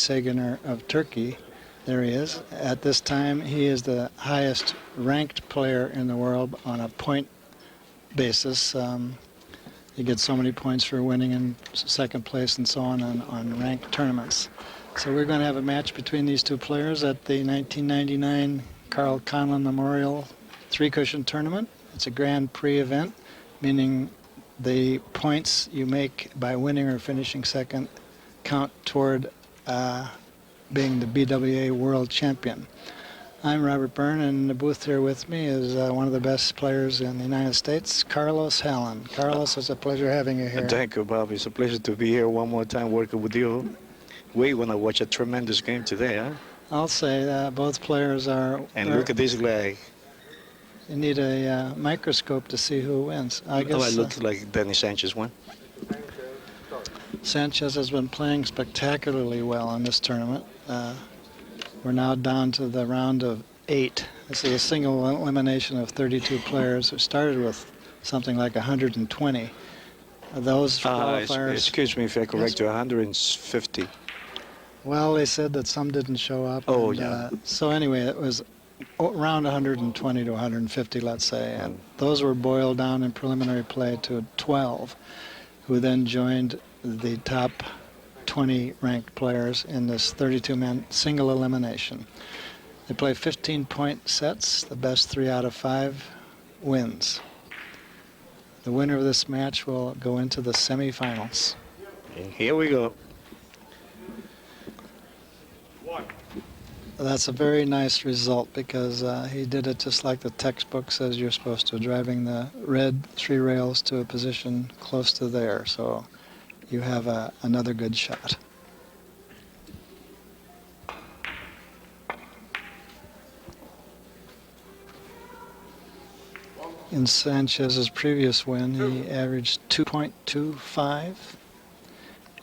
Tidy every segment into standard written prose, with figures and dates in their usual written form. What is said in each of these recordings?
Sayginer of Turkey. There he is. At this time, he is the highest ranked player in the world on a point basis. You get so many points for winning in second place and so on ranked tournaments. So we're going to have a match between these two players at the 1999 Carl Conlon Memorial three-cushion tournament. It's a Grand Prix event, meaning the points you make by winning or finishing second count toward being the BWA World Champion. I'm Robert Byrne, and in the booth here with me is one of the best players in the United States, Carlos Hallen. Carlos, it's a pleasure having you here. Thank you, Bob. It's a pleasure to be here one more time working with you. We're going to watch a tremendous game today, huh? I'll say both players are... And look at this leg. You need a microscope to see who wins. I guess. Oh, it looks like Dani Sanchez won. Sanchez has been playing spectacularly well in this tournament. We're now down to the round of 8. This is a single elimination of 32 players who started with something like 120. Those qualifiers... Excuse me if I correct you, 150. Well, they said that some didn't show up. Oh, and, yeah. So anyway, it was around 120 to 150, let's say. And those were boiled down in preliminary play to 12, who then joined the top 20 ranked players in this 32-man single elimination. They play 15-point sets. The best 3 out of 5 wins. The winner of this match will go into the semifinals. And here we go. That's a very nice result because he did it just like the textbook says you're supposed to, driving the red 3 rails to a position close to there. So you have another good shot. In Sanchez's previous win, he averaged 2.25,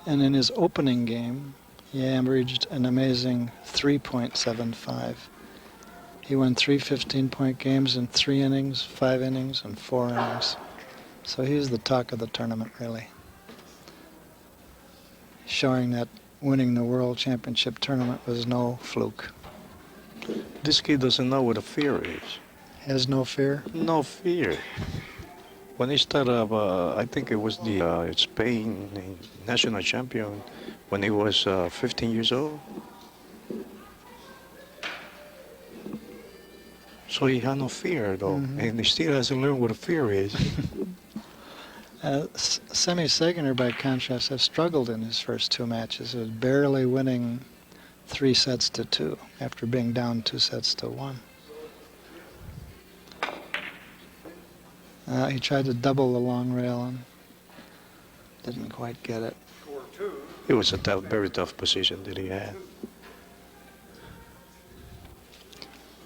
and in his opening game, he averaged an amazing 3.75. He won 3 15-point games in 3 innings, 5 innings, and 4 innings. So he's the talk of the tournament, really. Showing that winning the World Championship tournament was no fluke. This kid doesn't know what a fear is. Has no fear? No fear. When he started up, I think it was the Spain national champion when he was 15 years old. So he had no fear, though, and he still hasn't learned what a fear is. Semih Sayginer, by contrast, has struggled in his first 2 matches. He was barely winning 3 sets to 2 after being down 2 sets to 1. He tried to double the long rail and didn't quite get it. It was a tough, very tough position that he had.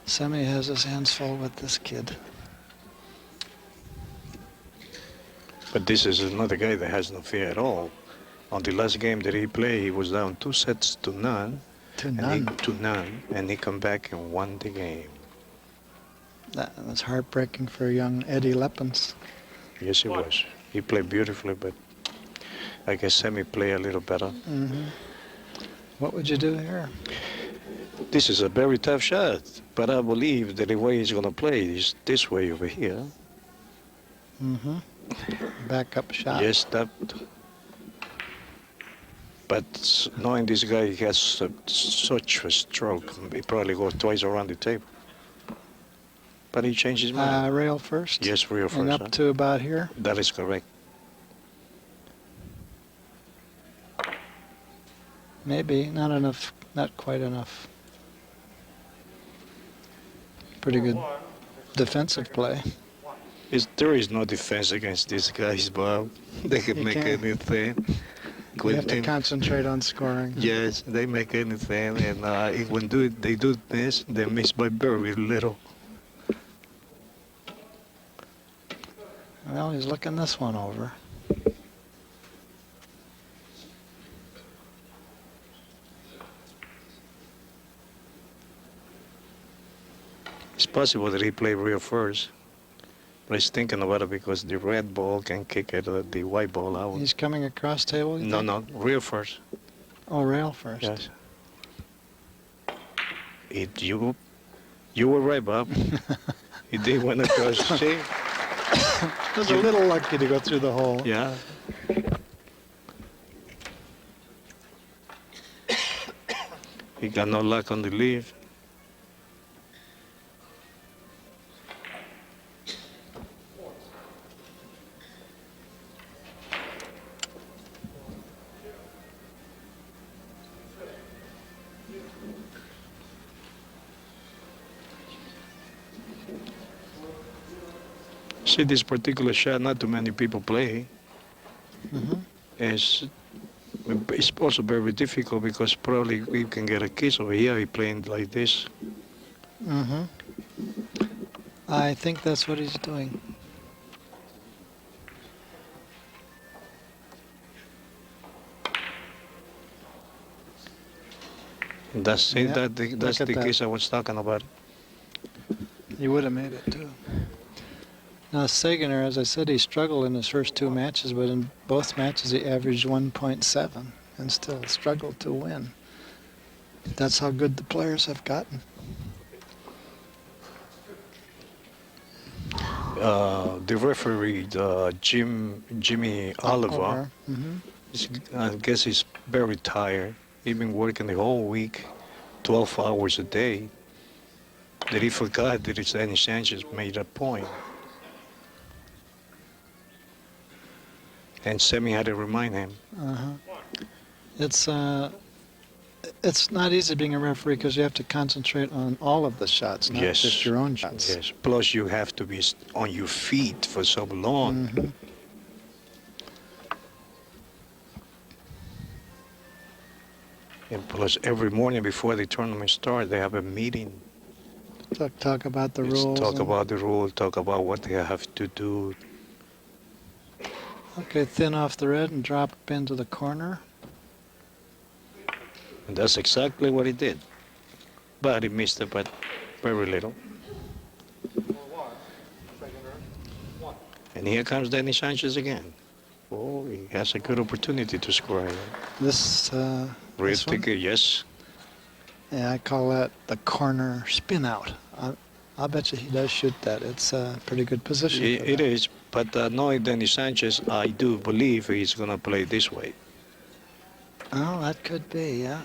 Semih has his hands full with this kid. But this is another guy that has no fear at all. On the last game that he played, he was down 2 sets to none. To none. And he come back and won the game. That was heartbreaking for young Eddie Leppens. Yes, it was. He played beautifully, but I guess Semih played a little better. What would you do here? This is a very tough shot, but I believe that the way he's going to play is this way over here. Backup shot. Yes, that. But knowing this guy, he has such a stroke, he probably goes twice around the table. But he changed his mind. Rail first? Yes, rail first. And up to about here? That is correct. Maybe, not enough, not quite enough. Pretty good defensive play. There is no defense against these guys, Bob. They can make anything. You have to concentrate on scoring. Yes, they make anything, and when they do this, they miss by very little. Well, he's looking this one over. It's possible that he played real first, but he's thinking about it because the red ball can kick it, the white ball out. He's coming across table? No, real first. Oh, rail first. Yes. You were right, Bob. He did went across. See? I was a little lucky to go through the hole. Yeah. He got no luck on the leaf. See, this particular shot, not too many people play. Mm-hmm. It's also very difficult because probably we can get a kiss over here. He playing like this. Mm-hmm. I think that's what he's doing. That's it. Yeah, That's look the at kiss that. I was talking about. You would have made it too. Now Sayginer, as I said, he struggled in his first two matches, but in both matches he averaged 1.7 and still struggled to win. That's how good the players have gotten. The referee, Jimmy Oliver, Mm-hmm. I guess he's very tired. He's been working the whole week, 12 hours a day. That he forgot that it's Danny Sanchez made a point. And Semih had to remind him. Uh-huh. It's not easy being a referee because you have to concentrate on all of the shots, not Yes. just your own shots. Yes. Plus, you have to be on your feet for so long. Mm-hmm. And plus, every morning before the tournament starts, they have a meeting. Talk about the rules. Talk about the rule, talk about what they have to do. Okay, thin off the red and drop into the corner. And that's exactly what he did. But he missed it, but very little. And here comes Danny Sanchez again. Oh, he has a good opportunity to score here. This Real this one? ticket, yes. Yeah, I call that the corner spin out. I'll bet you he does shoot that. It's a pretty good position. for It that. is, but knowing Danny Sanchez, I do believe he's going to play this way. Oh, that could be, yeah.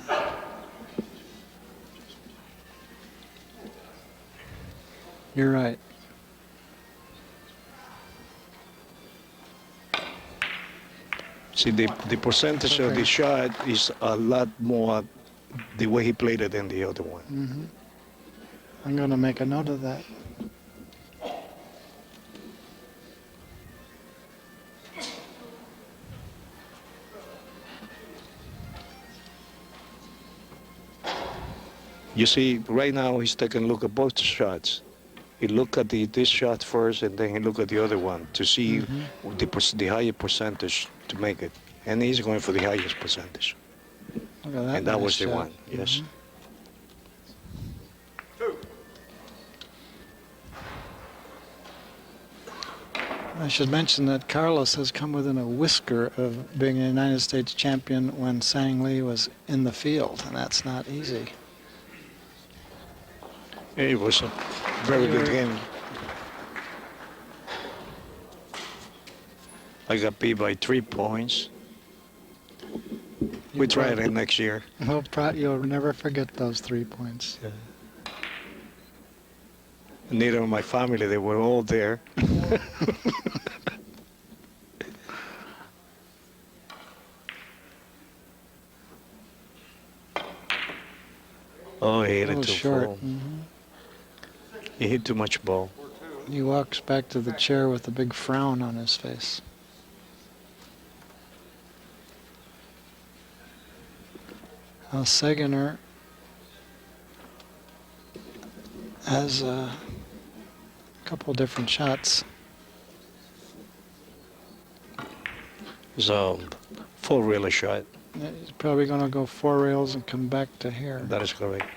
You're right. See, the percentage of the shot is a lot more the way he played it than the other one. Mm-hmm. I'm going to make a note of that. You see, right now he's taking a look at both shots. He look at this shot first, and then he look at the other one to see the higher percentage to make it. And he's going for the highest percentage. Look at that. And that nice was the shot. one, yes. I should mention that Carlos has come within a whisker of being a United States champion when Sang Lee was in the field, and that's not easy. It was a very good game. I got beat by 3 points. We try it next year. You'll never forget those 3 points. Neither of my family, they were all there. Oh, he hit A it little too short. full. He hit too much ball. He walks back to the chair with a big frown on his face. Sayginer has a couple different shots. It's a four-railer shot. He's probably going to go 4 rails and come back to here. That is correct.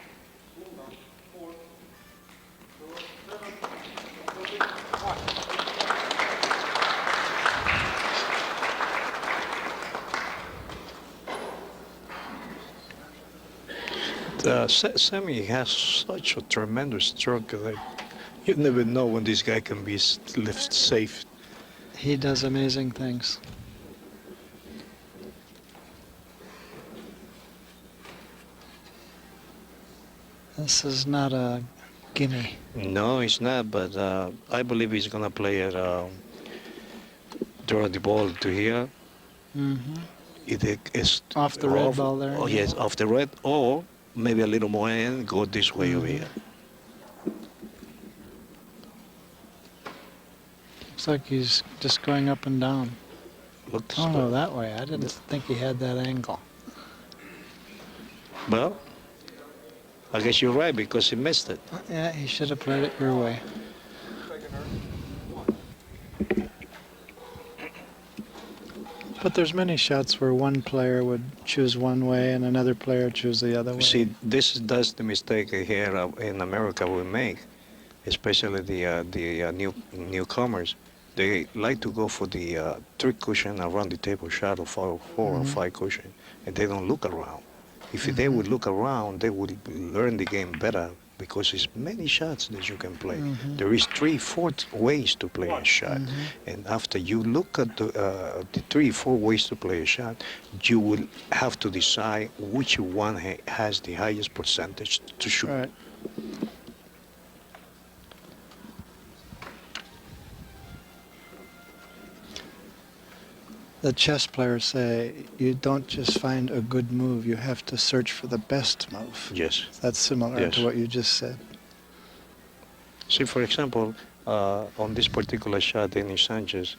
Semih has such a tremendous stroke that you never know when this guy can be left safe. He does amazing things. This is not a gimme. No, it's not, but I believe he's going to play it, draw the ball to here. Mm-hmm. It is Off the red ball there? Oh, yes, off the red, or maybe a little more and go this way over here. Looks like he's just going up and down. Looks Oh, no, good. that way. I didn't think he had that angle. Well, I guess you're right because he missed it. Yeah, he should have played it your way. But there's many shots where one player would choose one way and another player choose the other way. See, that's the mistake here in America we make, especially the newcomers. They like to go for the three cushion around the table shot of four or five cushion, and they don't look around. If they would look around, they would learn the game better because it's many shots that you can play. There is 3-4 ways to play a shot, and after you look at the 3-4 ways to play a shot, you will have to decide which one has the highest percentage to shoot. Right. The chess players say you don't just find a good move, you have to search for the best move. Yes. That's similar Yes. to what you just said. See, for example, on this particular shot, Dani Sanchez,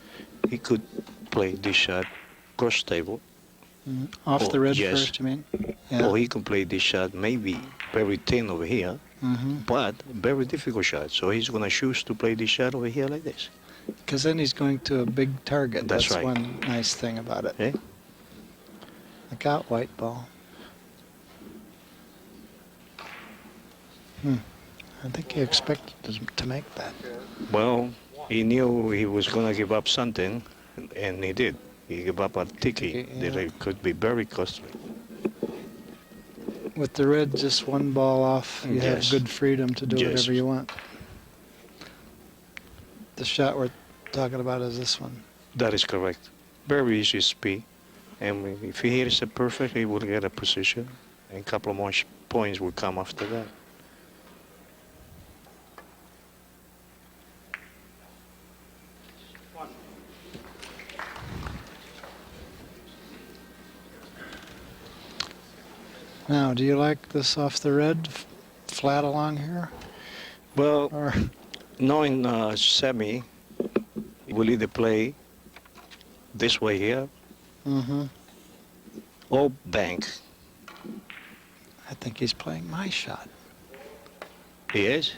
he could play this shot cross table, Off Oh, the red yes. first, you mean? Yeah. or he can play this shot maybe very thin over here, but very difficult shot. So he's going to choose to play this shot over here like this. Because then he's going to a big target. That's right. one nice thing about it. Okay? Look out, white ball. I think he expected to make that. Well, he knew he was going to give up something, and he did. He gave up a tiki that it could be very costly. With the red just one ball off, you have Yes. good freedom to do Yes. whatever you want. The shot we're talking about is this one. That is correct. Very easy speed. And if he hits it perfect, he will get a position. And a couple more points will come after that. Now, do you like this off the red, flat along here? Well, Or knowing Semih, he will either play this way here or bank. I think he's playing my shot. He is?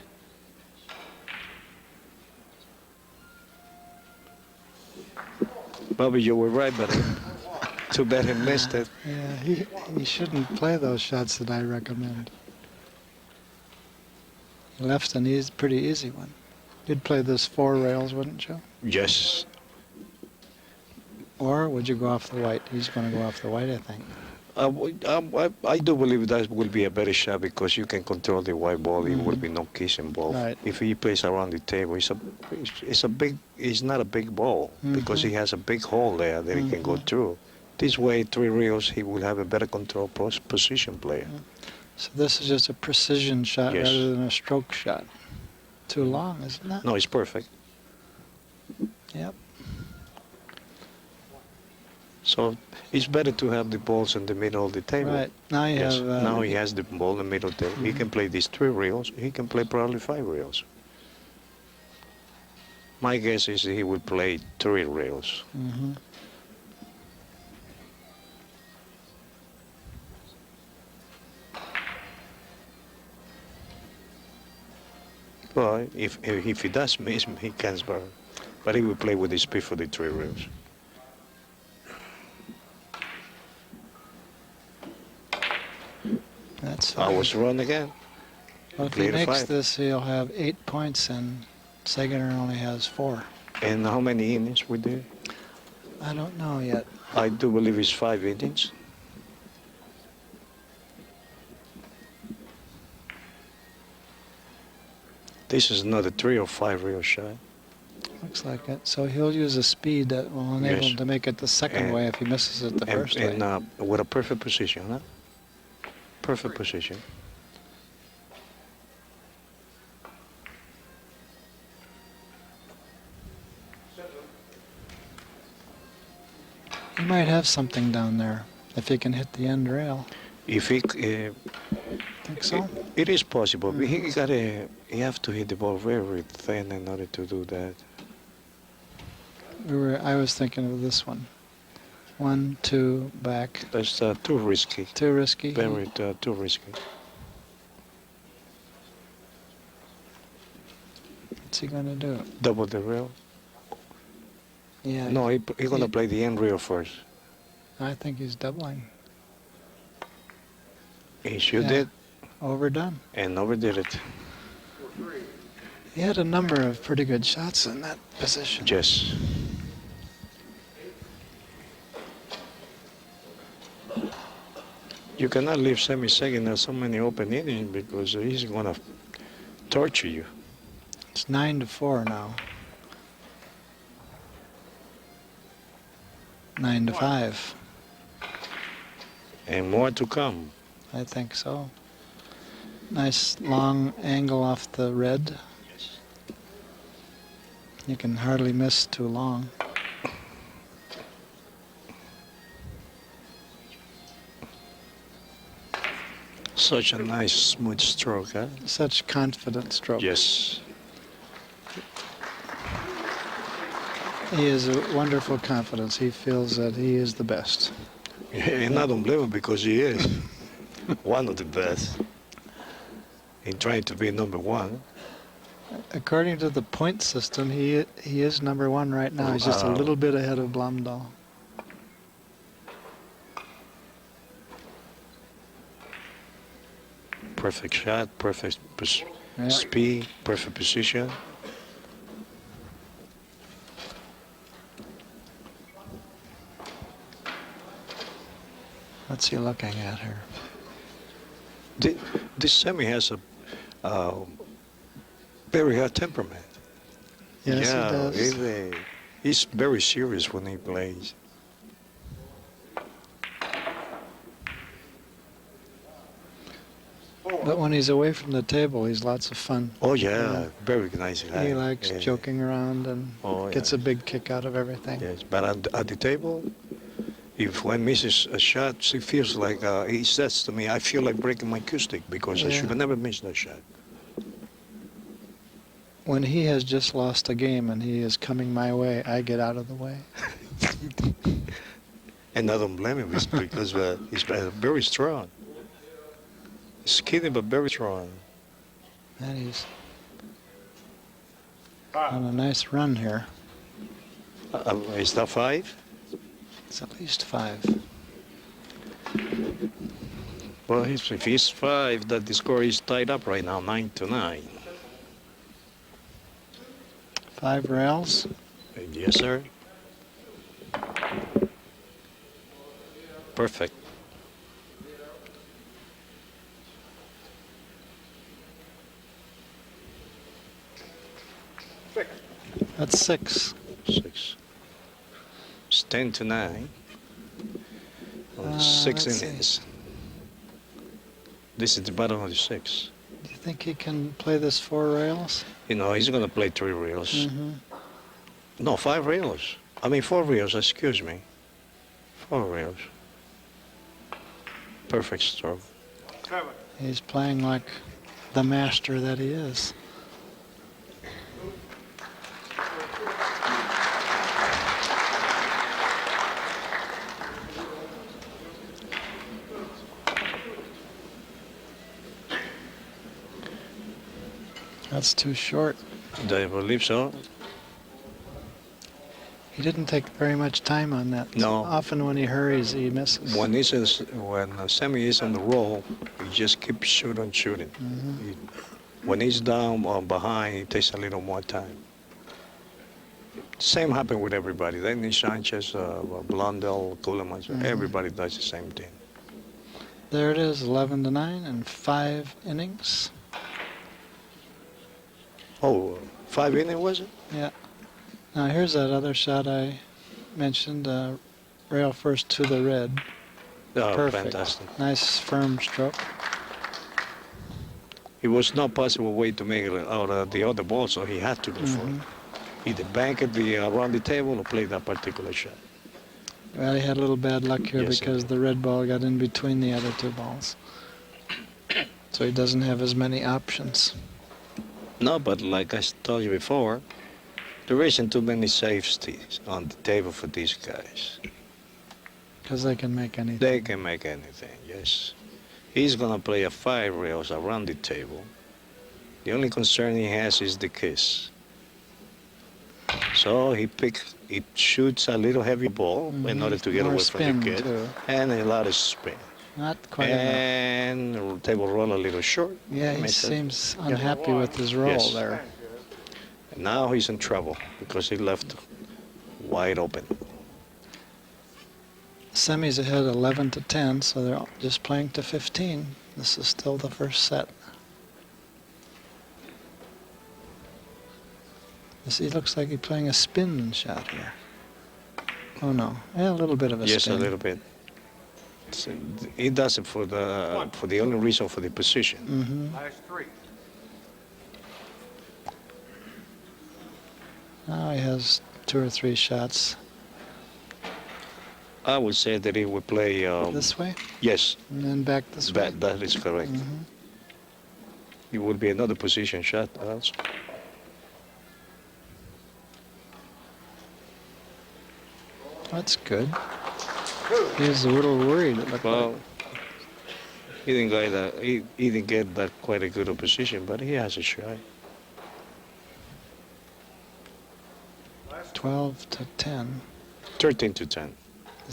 Bobby, you were right, but too bad he missed it. Yeah, he shouldn't play those shots that I recommend. He left an pretty easy one. You'd play this 4 rails, wouldn't you? Yes. Or would you go off the white? He's going to go off the white, I think. I do believe that will be a better shot because you can control the white ball. There will be no kiss involved. Right. If he plays around the table, it's not a big ball because he has a big hole there that he can go through. This way, 3 reels, he will have a better control position player. So this is just a precision shot Yes. rather than a stroke shot. Too long, isn't it? No, it's perfect. Yep. So it's better to have the balls in the middle of the table. Right. Now you Yes. have... Now he has the ball in the middle of the table. He can play these 3 reels. He can play probably 5 reels. My guess is he will play 3 reels. Well, if he does miss, he can burn. But he will play with his speed for the 3 reels. That's I fine. was wrong again. Well, if he played a makes 5. this, he'll have 8 points, and Sayginer only has 4. And how many innings we did? I don't know yet. I do believe it's 5 innings. This is not a 3 or 5 reel shot. Looks like it. So he'll use a speed that will enable him to make it the second way if he misses it the first way. And with a perfect position, huh? Perfect position. He might have something down there if he can hit the end rail. If he, Think so? it is possible, but he have to hit the ball very, very thin in order to do that. I was thinking of this one. 1, 2, back. That's too risky. Too risky. Very too risky. What's he gonna do? Double the rail. Yeah. No, he's gonna play the end rail first. I think he's doubling. He should Yeah. did Overdone. and overdid it. He had a number of pretty good shots in that position. Yes. You cannot leave Semih Sayginer so many open innings because he's gonna torture you. It's 9-4 now. 9-5. And more to come. I think so. Nice long angle off the red. You can hardly miss too long. Such a nice smooth stroke, huh? Such confident stroke. Yes. He has a wonderful confidence. He feels that he is the best. And I don't blame him because he is one of the best in trying to be number one. According to the point system, he is number one right now. He's just a little bit ahead of Blomdahl. Perfect shot, perfect Yeah. speed, perfect position. What's he looking at here? This Semih has a very high temperament. Yes, yeah, he does. He's very serious when he plays. But when he's away from the table, he's lots of fun. Oh yeah, very nice guy. He likes Yeah. joking around and gets a big kick out of everything. Yes, but at the table, if one misses a shot, he feels like, he says to me, I feel like breaking my acoustic because I Yeah. should have never missed that shot. When he has just lost a game and he is coming my way, I get out of the way. And I don't blame him, it's because he's very strong. Skinny but very strong. And he's on a nice run here. Is that 5? It's at least 5. Well, if he's 5, that the score is tied up right now, 9-9. 5 rails. Yes, sir. Perfect. That's 6. 6. It's 10-9. On 6 let's see. innings. This is the bottom of the 6. Do you think he can play this 4 rails? You know, he's going to play 3 reels. Mm-hmm. No, 5 reels. I mean, 4 reels, excuse me. 4 reels. Perfect stroke. He's playing like the master that he is. That's too short. I believe so. He didn't take very much time on that. No. Often when he hurries, he misses. When Semih is on the roll, he just keeps shooting. Mm-hmm. When he's down or behind, it takes a little more time. Same happened with everybody. Dani, Sanchez, Blondell, Coleman, everybody does the same thing. There it is, 11-9 and 5 innings. Oh, 5 inning was it? Yeah. Now here's that other shot I mentioned, rail first to the red. Oh, Perfect. fantastic. Nice firm stroke. It was no possible way to make it out of the other ball, so he had to go for it. Either bank it around the table or play that particular shot. Well, he had a little bad luck here Yes, because the red ball got in between the other two balls. So he doesn't have as many options. No, but like I told you before, there isn't too many safeties on the table for these guys. Because they can make anything. They can make anything, yes. He's gonna play a 5 rails around the table. The only concern he has is the kiss. So he shoots a little heavy ball in order to get More away from spin, the kiss. too. And a lot of spin. Not quite enough. And the table roll a little short. Yeah, he Makes sense. seems unhappy with his roll Yes. there. And now he's in trouble because he left wide open. Semih's ahead 11 to 10, so they're just playing to 15. This is still the first set. He looks like he's playing a spin shot here. Oh no, yeah, a little bit of a Yes, spin. a little bit. So he does it for the only reason for the position. Mm-hmm. Last 3. Now he has 2 or 3 shots. I would say that he would play. This way, Yes, and then back this way. that is correct. Mhm. It would be another position shot also. That's good. He was a little worried, it looked Well, like. he didn't get that quite a good position, but he has a shot. 12 to 10. 13 to 10.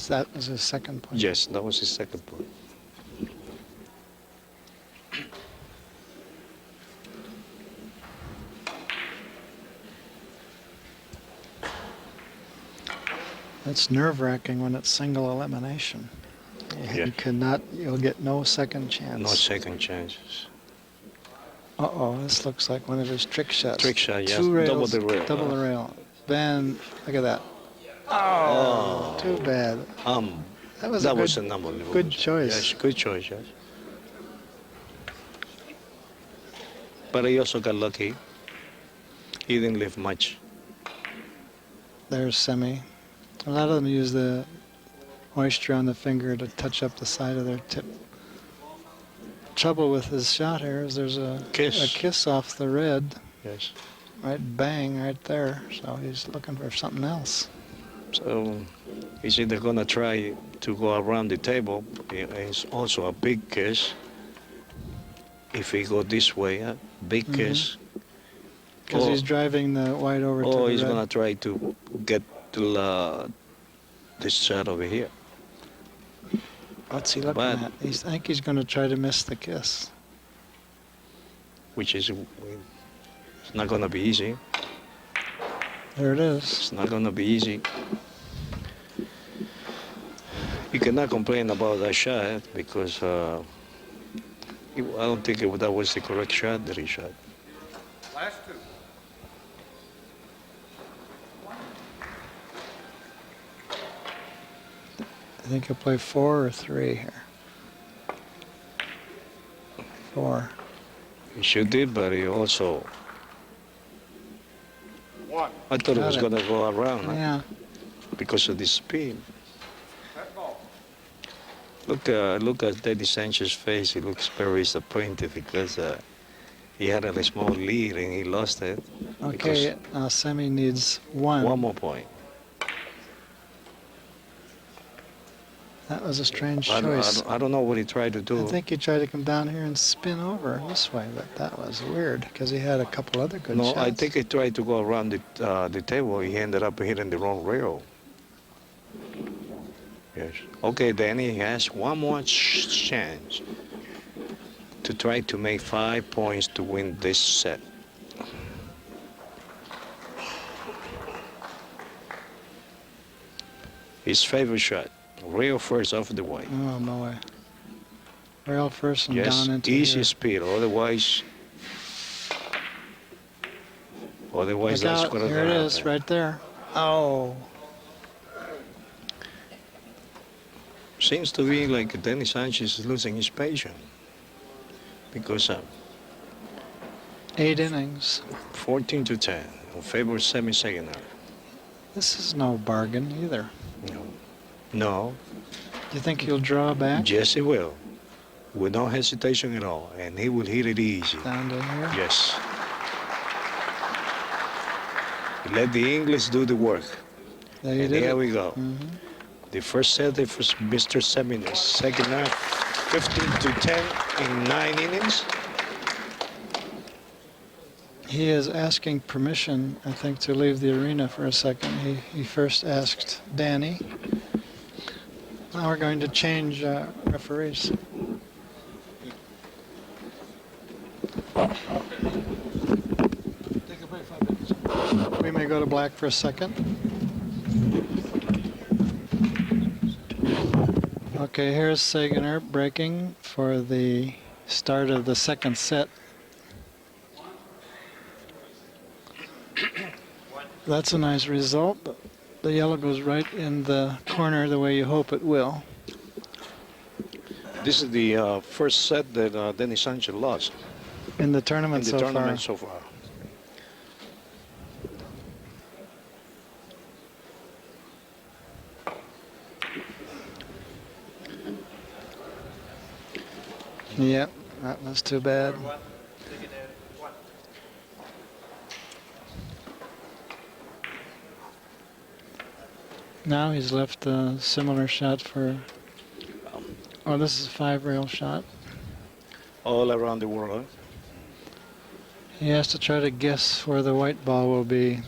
That was his second point. Yes, that was his second point. It's nerve-wracking when it's single elimination. Yeah. You'll get no second No chance. second chances. Uh-oh, this looks like one of his trick shots. Trick shot, yes. 2 rails, Double the rail. Double the rail. Then, look at that. Oh, too bad. That was An unbelievable. good choice. Yes, good choice, yes. But he also got lucky. He didn't leave much. There's Semih. A lot of them use the moisture on the finger to touch up the side of their tip. Trouble with his shot here is there's a kiss off the red, Yes. right bang right there. So he's looking for something else. So he's either gonna try to go around the table. It's also a big kiss. If he go this way, big kiss. Because Oh. he's driving the white over to Or the he's red. gonna try to get to this shot over here. What's he looking But- at? I think he's going to try to miss the kiss. Which is, it's not gonna be easy. There it is. It's not gonna be easy. You cannot complain about that shot because I don't think that was the correct shot that he shot. Last 2. I think he'll play 4 or 3 here. 4. He should did, but he also, 1. I thought it was Got it. gonna go around Yeah. because of the speed. That ball. Look at Daddy Sanchez's face. He looks very disappointed because he had a small lead and he lost it. Okay, now Semih needs 1. One more point. That was a strange I choice. don't know what he tried to do. I think he tried to come down here and spin over this way, but that was weird because he had a couple other good shots. No, I think he tried to go around the table. He ended up hitting the wrong rail. Yes. Okay, Danny has one more chance to try to make 5 points to win this set. His favorite shot, rail first off the white. Oh, no way. Rail first and Yes, down into easy here. speed. Otherwise, Otherwise, Look that's out, going to here it happen. is, right there. Oh, Seems to be like Danny Sanchez is losing his patience because 8 innings. 14 to 10 in favor of Semih Sayginer. This is no bargain either. No. No. Do you think he'll draw back Yes, he will. With no hesitation at all. And he will hit it easy. down to here? Yes. Let the English do the work. There you And did here it. we go. The first set for Mr. Semih, second half, 15 to 10 in 9 innings. He is asking permission, I think, to leave the arena for a second. He first asked Danny. Now we're going to change referees. Take a break, 5 minutes. We may go to black for a second. Okay, here's Sayginer breaking for the start of the second set. That's a nice result. The yellow goes right in the corner the way you hope it will. This is the first set that Danny Sanchez lost In the in tournament the so tournament far. so far. Yep, that was too bad. Now he's left a similar shot for... Oh, this is a 5-rail shot. All around the world. He has to try to guess where the white ball will be.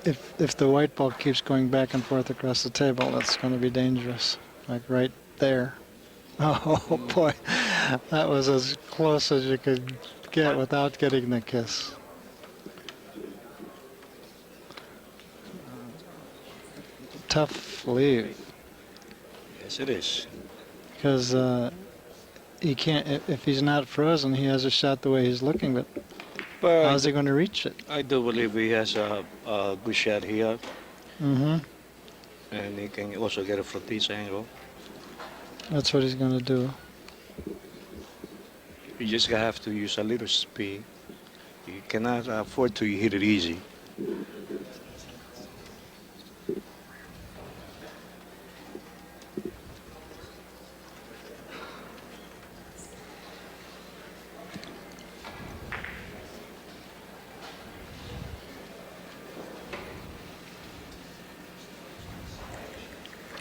If the white ball keeps going back and forth across the table, that's going to be dangerous. Like right there. Oh boy, that was as close as you could get without getting the kiss. Tough leave. Yes, it is. Because he can't, if he's not frozen, he has a shot the way he's looking, but how's he going to reach it? I do believe he has a good shot here, Mm-hmm. and he can also get it from this angle. That's what he's going to do. You just have to use a little speed. You cannot afford to hit it easy.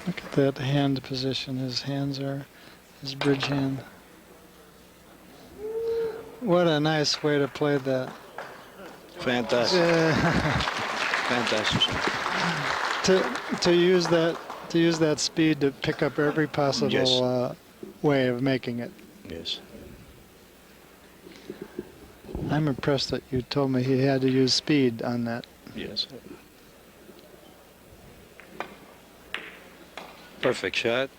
Look at that hand position. His hands are his bridge hand. What a nice way to play that. Fantastic. Fantastic. To use that speed to pick up every possible Yes. way of making it. Yes. I'm impressed that you told me he had to use speed on that. Yes. Perfect shot.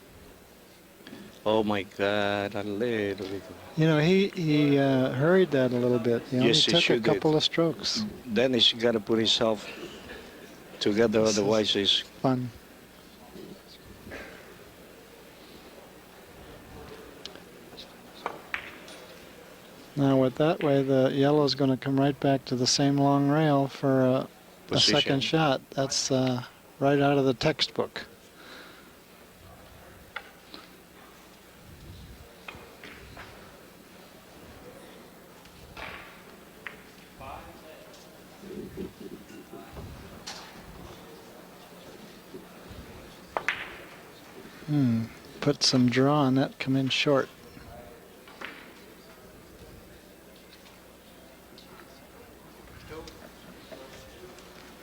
Oh my God, a little bit. You know, he hurried that a little bit. He only Yes, he took a sure did. couple of strokes. Then he's got to put himself together, This is otherwise it's fun. Now with that way, the yellow is going to come right back to the same long rail for a Position. second shot. That's right out of the textbook. Put some draw on that, come in short.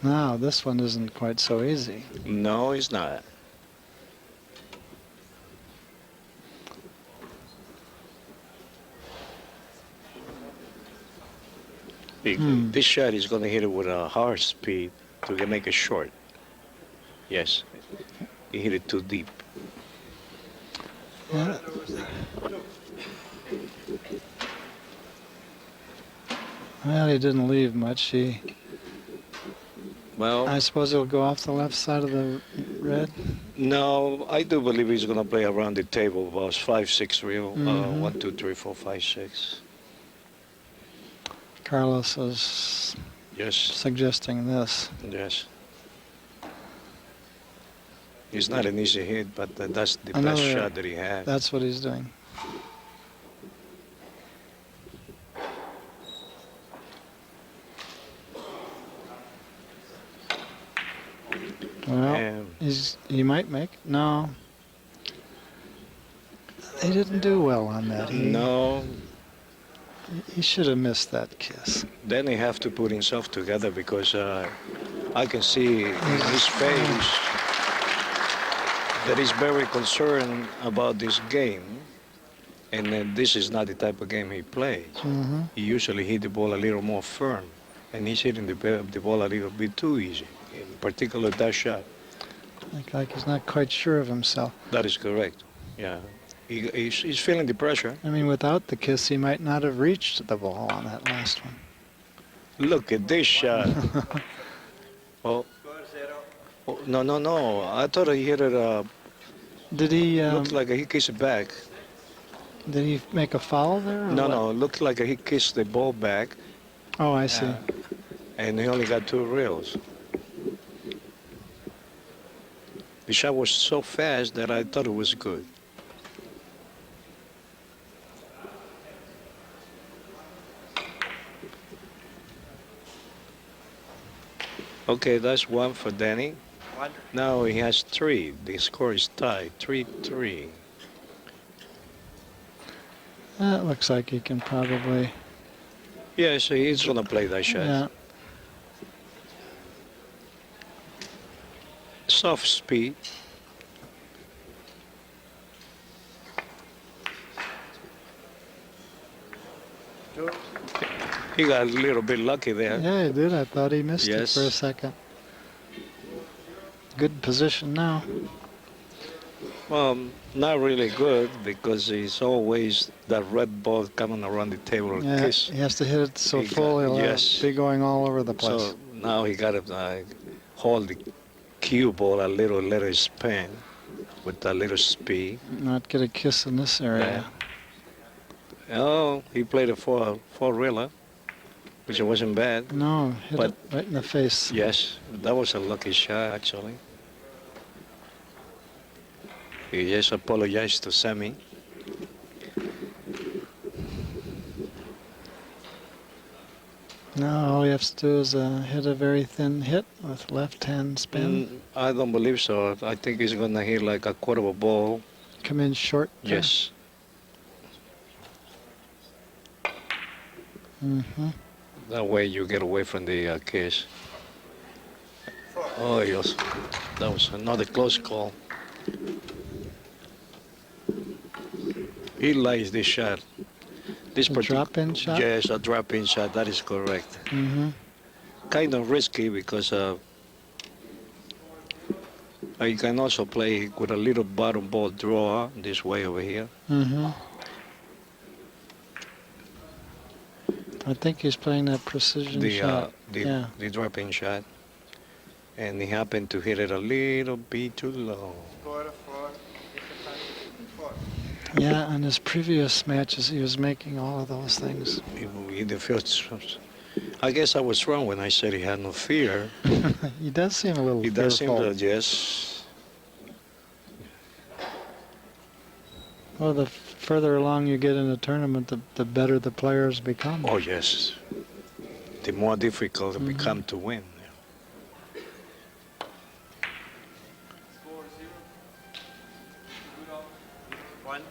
Now, this one isn't quite so easy. no, it's not. This shot is going to hit it with a hard speed to make it short. Yes, he hit it too deep. Yeah. Well, he didn't leave much. Well, I suppose he'll go off the left side of the red. no, I do believe he's going to play around the table, boss. 5, 6 real. Mhm. 1, 2, 3, 4, 5, 6. Carlos is Yes, suggesting this. yes. It's not an easy hit, but that's the best Another- shot that he had. That's what he's doing. Well, And he might make. No. He didn't do well on that. no, He should have missed that kiss. then he have to put himself together because I can see in his face that he's very concerned about this game, and this is not the type of game he plays. Mm-hmm. He usually hit the ball a little more firm, and he's hitting the ball a little bit too easy, in particular that shot. Like he's not quite sure of himself. That is correct, yeah. He's feeling the pressure. I mean, without the kiss, he might not have reached the ball on that last one. Look at this shot. Oh, no. I thought he hit it, Did he? looked like he kissed it back. Did he make a foul there? or what? No, looked like he kissed the ball back, Oh, I see. and he only got 2 reels. The shot was so fast that I thought it was good. Okay, that's 1 for Danny. One. Now he has 3. The score is tied, 3-3. That looks like he can probably. Yeah, so he's gonna play that shot. Yeah. Soft speed. Two. He got a little bit lucky there. Yeah, he did. I thought he missed it Yes. for a second. Good position now. Well, not really good because it's always that red ball coming around the table. Yeah, Kiss. he has to hit it so He full got- he'll yes. be going all over the place. So now he got to hold the cue ball a little, let it spin with a little speed. Not get a kiss in this area. Oh, he played a four-reeler, which wasn't bad. No, hit But- it right in the face. Yes, that was a lucky shot, actually. He just apologized to Semih. No, all he has to do is hit a very thin hit with left hand spin. I don't believe so. I think he's going to hit like a quarter of a ball. Come in short. there. Yes. Mm-hmm. That way you get away from the case. Oh, yes. That was another close call. He likes this shot. This Drop-in shot? Yes, a drop-in shot. That is correct. Mm-hmm. Kind of risky because you can also play with a little bottom ball draw this way over here. Mm-hmm. I think he's playing that precision shot. Yeah. The drop-in shot. And he happened to hit it a little bit too low. Four. Yeah, in his previous matches, he was making all of those things. I guess I was wrong when I said he had no fear. He does seem a little He does seem fearful. to, yes. Well, the further along you get in the tournament, the better the players become. Oh, yes. The more difficult it become to win. 1.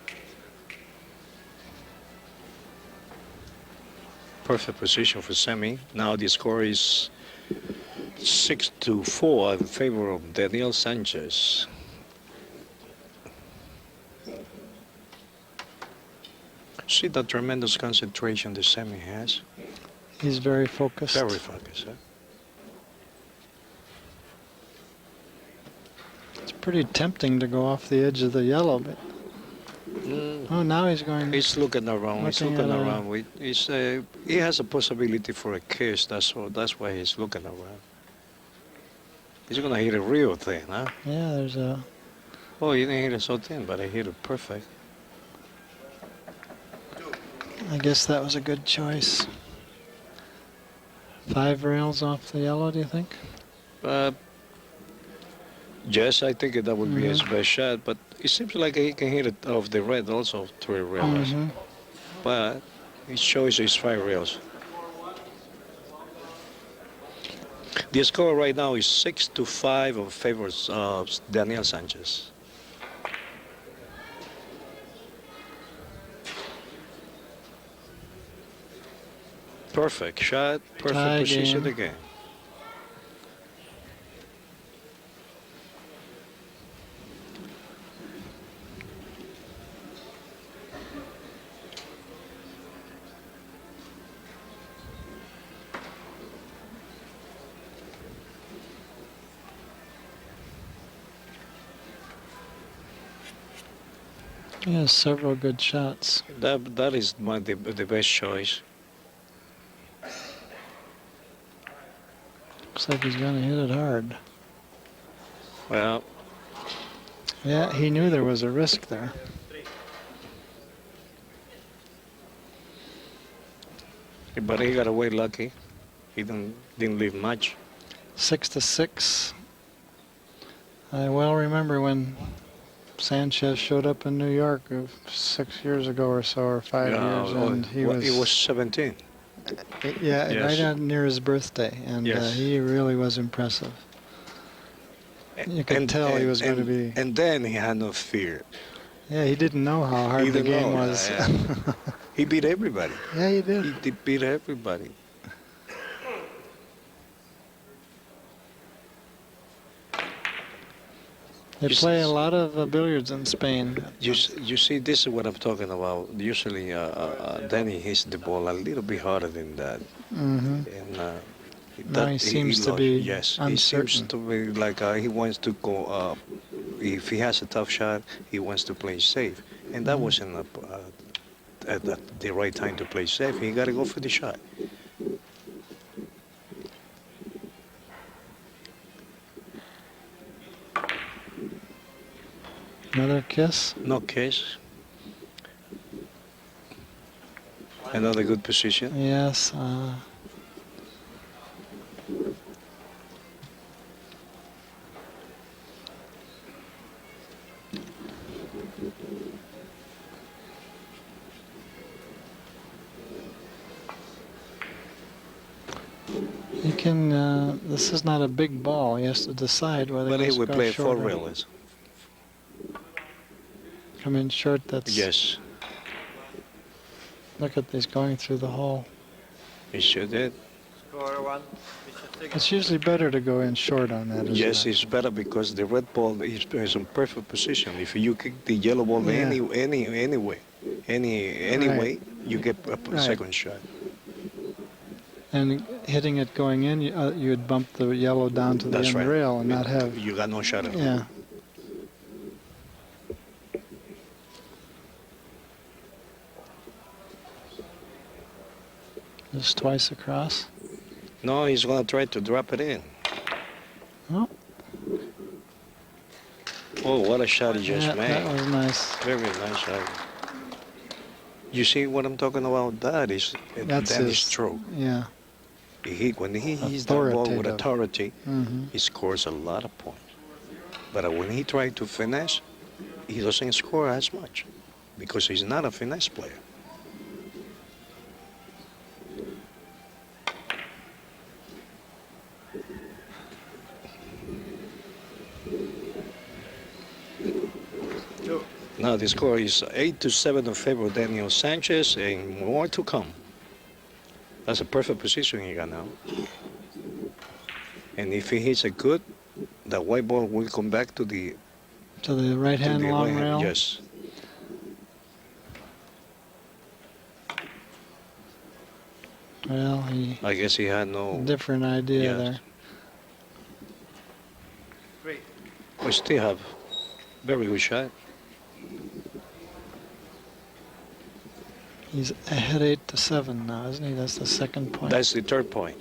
Perfect position for Semih. Now the score is 6-4 in favor of Daniel Sanchez. See the tremendous concentration the Semih has. He's very focused. Very focused. Huh? It's pretty tempting to go off the edge of the yellow, but Oh, now he's going. He's looking around. He's Looking looking at a- around. He has a possibility for a kiss. That's all. That's why he's looking around. He's gonna hit a real thing, huh? Yeah, there's a. Oh, he didn't hit it so thin, but he hit it perfect. I guess that was a good choice. 5 rails off the yellow, do you think? Yes, I think that would be his Mhm. best shot, but it seems like he can hit it off the red also, 3 rails. Mhm. But his choice is 5 rails. The score right now is 6-5 in favor of Daniel Sanchez. Perfect shot, perfect Tie position game. again. He has several good shots. That is the best choice. Looks like he's going to hit it hard. Well, Yeah, he knew there was a risk there. but he got away lucky. He didn't leave much. 6-6. I well remember when Sanchez showed up in New York 6 years ago or so, or 5 years, and he was 17. yeah, Yes. right out near his birthday, and Yes. he really was impressive. You could tell he was going to be. And then he had no fear. Yeah, he didn't know how hard He the didn't game know, was. yeah. He beat everybody. Yeah, he did. He beat everybody. They You play s- a lot of billiards in Spain. You see, this is what I'm talking about. Usually, Danny hits the ball a little bit harder than that. Hmm. And Now he seems to be yes, uncertain. he seems to be like he wants to go. If he has a tough shot, he wants to play safe, and that wasn't at the right time to play safe. He got to go for the shot. Another kiss. No case. Another good position. Yes. He can. This is not a big ball. He has to decide whether But he he wants will to go play short 4 or rails. come in short. That's. Yes, Look at this going through the hole. he sure did. Score 1, Mr. Ticket. It's usually better to go in short on that. Isn't Yes, it? it's better because the red ball is in perfect position. If you kick the yellow ball Yeah. any way, Right. way, you get a Right. second shot. And hitting it going in, you'd bump the yellow down to the That's end right. rail and not have. You got no shot at all. Yeah. Just twice across. No, he's gonna try to drop it in. Oh, Oh, what a shot he just yeah, made! that was nice. Very nice shot. You see what I'm talking about? That is That's that is his stroke. Yeah. When he hits that ball with Authoritative. authority, Hmm. he scores a lot of points. But when he tries to finesse, he doesn't score as much because he's not a finesse player. Now the score is 8-7 in favor of Daniel Sanchez, and more to come. That's a perfect position he got now. And if he hits it good, the white ball will come back to the Right hand to the long right hand. rail. Yes. Well, he I guess he had no. different idea Yes. there. 3. We still have very good shot. He's ahead 8-7 now, isn't he? That's the second point. That's the third point.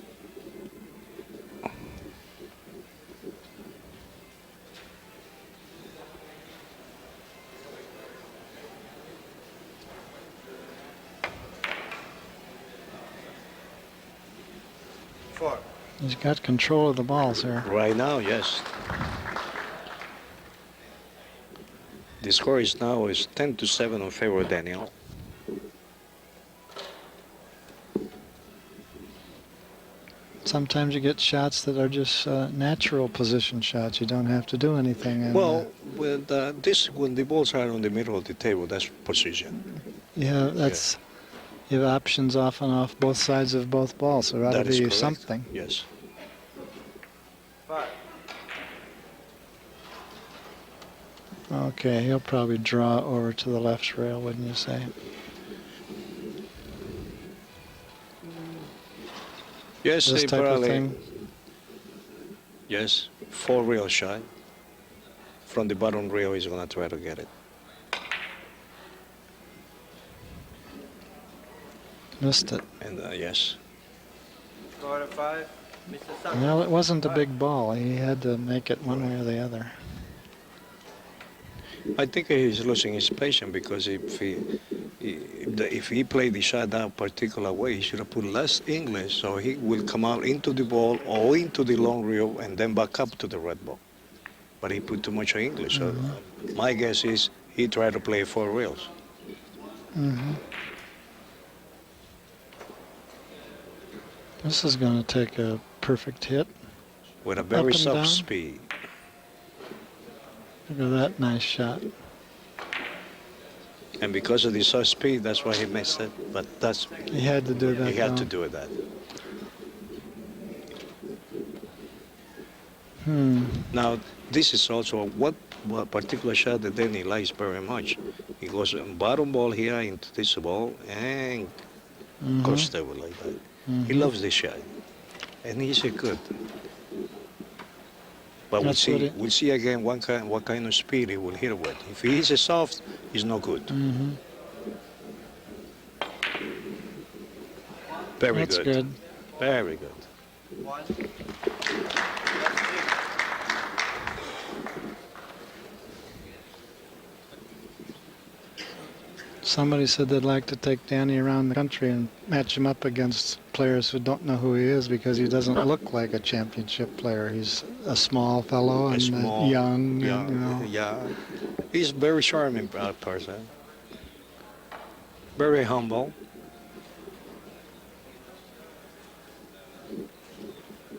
Four. He's got control of the balls here. Right now, yes. The score is now 10-7 in favor of Daniel. Sometimes you get shots that are just natural position shots. You don't have to do anything. And, Well, with this, when the balls are on the middle of the table, that's position. yeah, that's you have options off and off both sides of both balls. So that'll That is be correct. something. Yes. Five. Okay, he'll probably draw over to the left rail, wouldn't you say? Yes, This they type of probably. thing. Yes, 4 rail shot. From the bottom rail, he's gonna try to get it. Missed it. And yes. Score of 5. Mr. Sanchez. Well, it wasn't a big ball. He had to make it one way or the other. I think he's losing his patience because if he played the shot that particular way, he should have put less English, so he will come out into the ball or into the long reel and then back up to the red ball. But he put too much English. So my guess is he tried to play 4 reels. This is going to take a perfect hit. With a Up very and soft down. speed. Look at that nice shot. And because of the soft speed, that's why he missed it. But that's He had to do that. he had to though. do it that. Now, this is also what particular shot that Danny likes very much. He goes on bottom ball here into this ball and goes stable like that. He loves this shot, and he's a good. But That's what we'll see again what kind of speed he will hit it with. If he is a soft, he's no good. Very That's good. good. Very good. 1. Somebody said they'd like to take Danny around the country and match him up against players who don't know who he is because he doesn't look like a championship player. He's a small fellow and Small, young. young, And, you know. yeah. He's a very charming person. Very humble.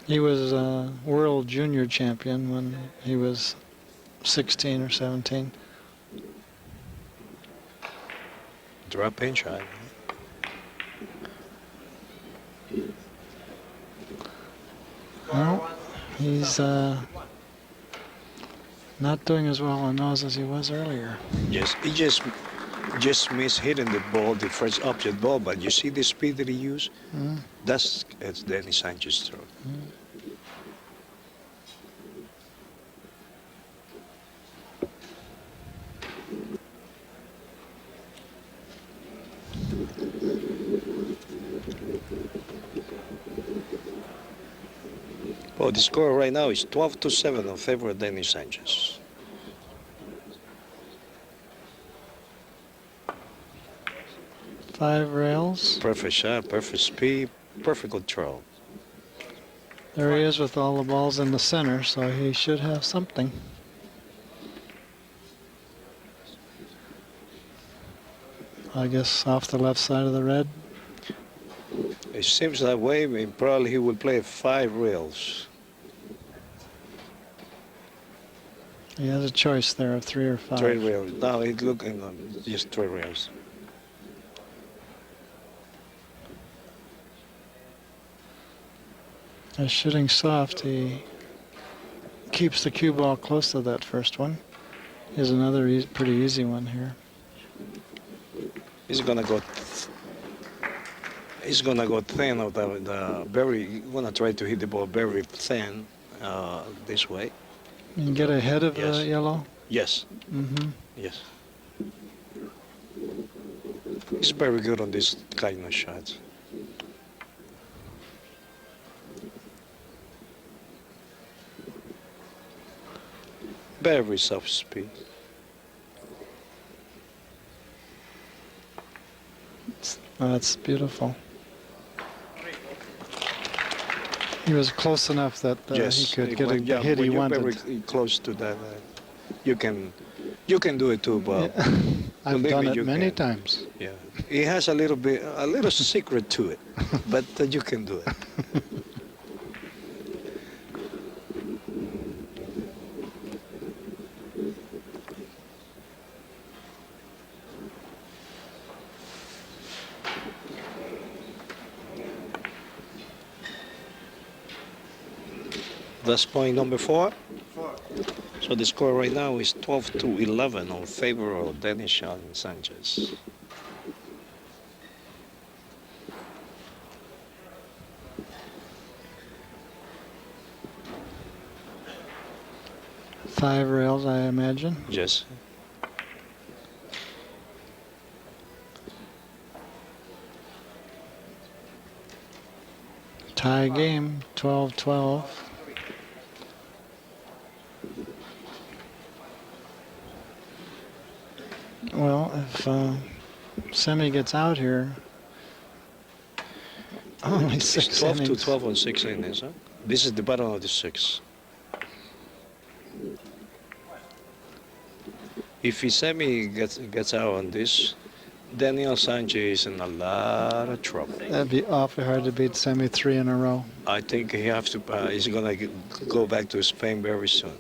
He was a world junior champion when he was 16 or 17. Drop in shot. Well, he's not doing as well on those as he was earlier. Yes, he just missed hitting the ball, the first object ball, but you see the speed that he used? It's Danny Sanchez's throw. Well, the score right now is 12-7 in favor of Danny Sanchez. Five rails. Perfect shot, perfect speed, perfect control. There he is with all the balls in the center, so he should have something. I guess off the left side of the red. It seems that way, and probably he will play 5 reels. He has a choice there of 3 or 5. 3 reels. Now he's looking on just 3 reels. As shooting soft, he keeps the cue ball close to that first one. Here's another pretty easy one here. He's gonna go. He's gonna go thin of the very. He's gonna try to hit the ball very thin, this way. You can get ahead of Yes. the yellow. Yes. Mm-hmm. Yes. He's very good on this kind of shots. Very soft speed. Oh, that's beautiful. He was close enough that he could get the hit he wanted. When you're very close to that, you can do it too, Bob. Yeah. I've Believe done me, it you many can. times. Yeah, it has a little secret to it, but you can do it. That's point number 4. 4. So the score right now is 12-11 on favor of Dani and Sanchez. Five rails, I imagine. Yes. Tie game, 12-12. Well, if Semih gets out here, only It's 6 12 innings. to 12 on 6 innings. Huh? This is the bottom of the 6. If Semih gets out on this, Daniel Sanchez is in a lot of trouble. That'd be awfully hard to beat Semih 3 in a row. I think he have to. He's gonna go back to Spain very soon.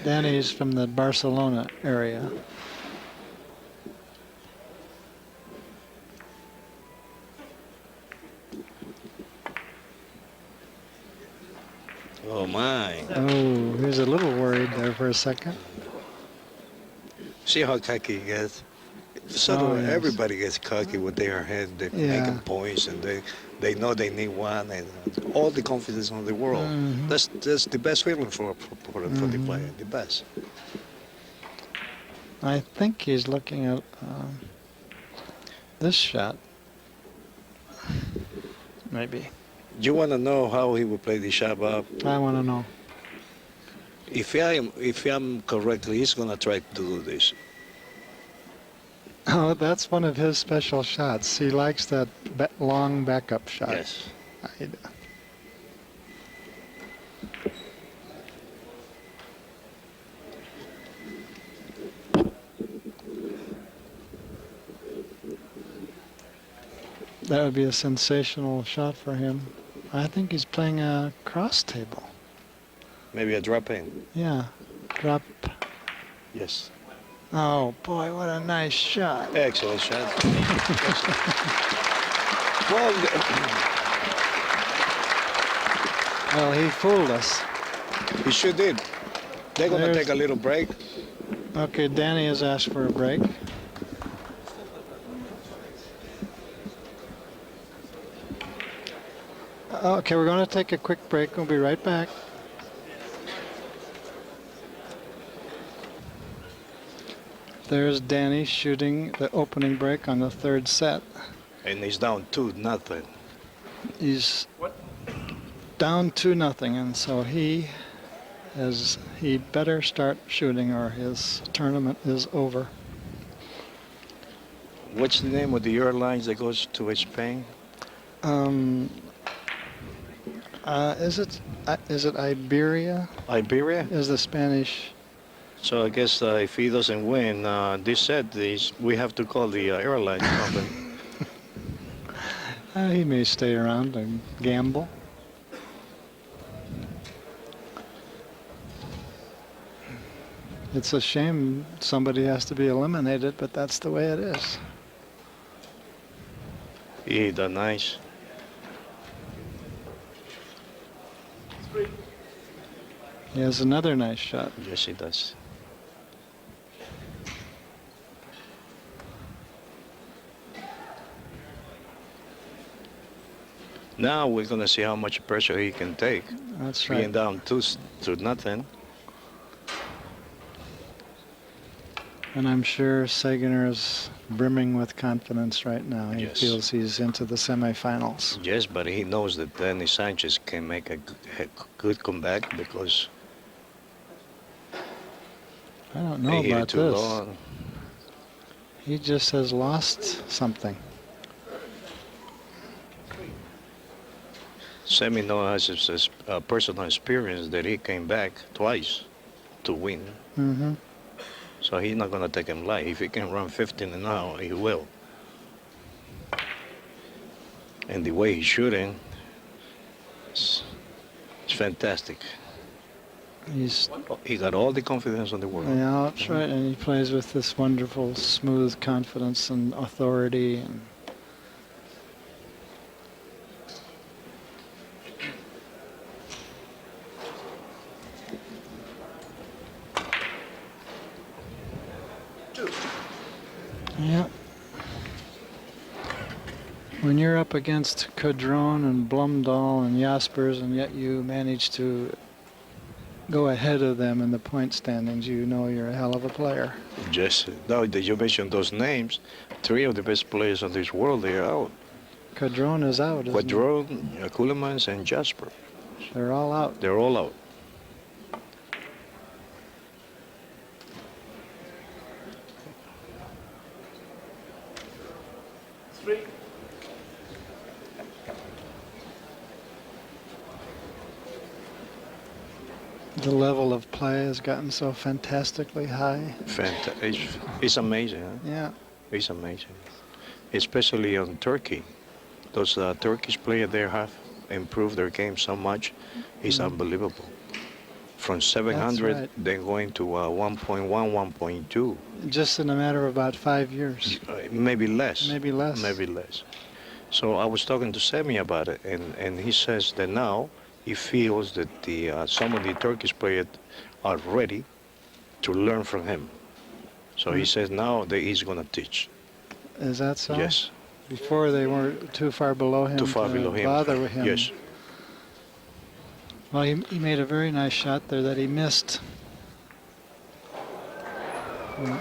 Dani's from the Barcelona area. Oh my! Oh, he was a little worried there for a second. See how cocky he gets. Suddenly, Oh, yes. everybody gets cocky with their head. They're Yeah. making points, and they know they need one, and all the confidence in the world. Mhm. That's the best feeling for the player. The best. I think he's looking at this shot. Maybe. You want to know how he will play the shot up? I want to know. If I'm correctly, he's gonna try to do this. Oh, that's one of his special shots. He likes that long backup shot. Yes. That would be a sensational shot for him. I think he's playing a cross table. Maybe a drop in. Yeah. Drop. Yes. Oh, boy, what a nice shot. Excellent shot. Well, Well, he fooled us. he sure did. They're gonna There's- take a little break. Okay, Dani has asked for a break. Okay, we're going to take a quick break. We'll be right back. There's Dani shooting the opening break on the third set. And he's down 2-0. He's down 2-0, and so he better start shooting or his tournament is over. What's the name of the airlines that goes to Spain? Is it Iberia? Iberia? Is the Spanish? So I guess if he doesn't win this set, we have to call the airline company. He may stay around and gamble. It's a shame somebody has to be eliminated, but that's the way it is. Yeah, that's nice. He has another nice shot. Yes, he does. Now we're gonna see how much pressure he can take. That's Being right. down 2-0. And I'm sure Sayginer is brimming with confidence right now. He Yes. feels he's into the semifinals. Yes, but he knows that Dani Sanchez can make a good comeback because I don't they know hit it about too this. long. He just has lost something. Semih knows his personal experience that he came back twice to win. Mm-hmm. So he's not going to take him light. If he can run 15 an hour, he will. And the way he's shooting, it's fantastic. He got all the confidence in the world. Yeah, that's right. And he plays with this wonderful, smooth confidence and authority. And yeah. When you're up against Cadron and Blumdahl and Jaspers, and yet you manage to go ahead of them in the point standings, you know you're a hell of a player. Just now that you mentioned those names, 3 of the best players in this world, they are out. Cadron is out, isn't he? Quadron, Kulemans, and Jasper. They're all out. They're all out. The level of play has gotten so fantastically high. It's amazing. Huh? Yeah. It's amazing. Especially on Turkey. Those Turkish players there have improved their game so much. It's unbelievable. From 700, right. they're going to 1.1, 1.2. Just in a matter of about 5 years. Maybe less. Maybe less. Maybe less. So I was talking to Semih about it, and he says that now he feels that some of the Turkish players are ready to learn from him. So he says now that he's going to teach. Is that so? Yes. Before they were too far below him Too far to below him. bother with him. Yes. Well, he made a very nice shot there that he missed. Yeah.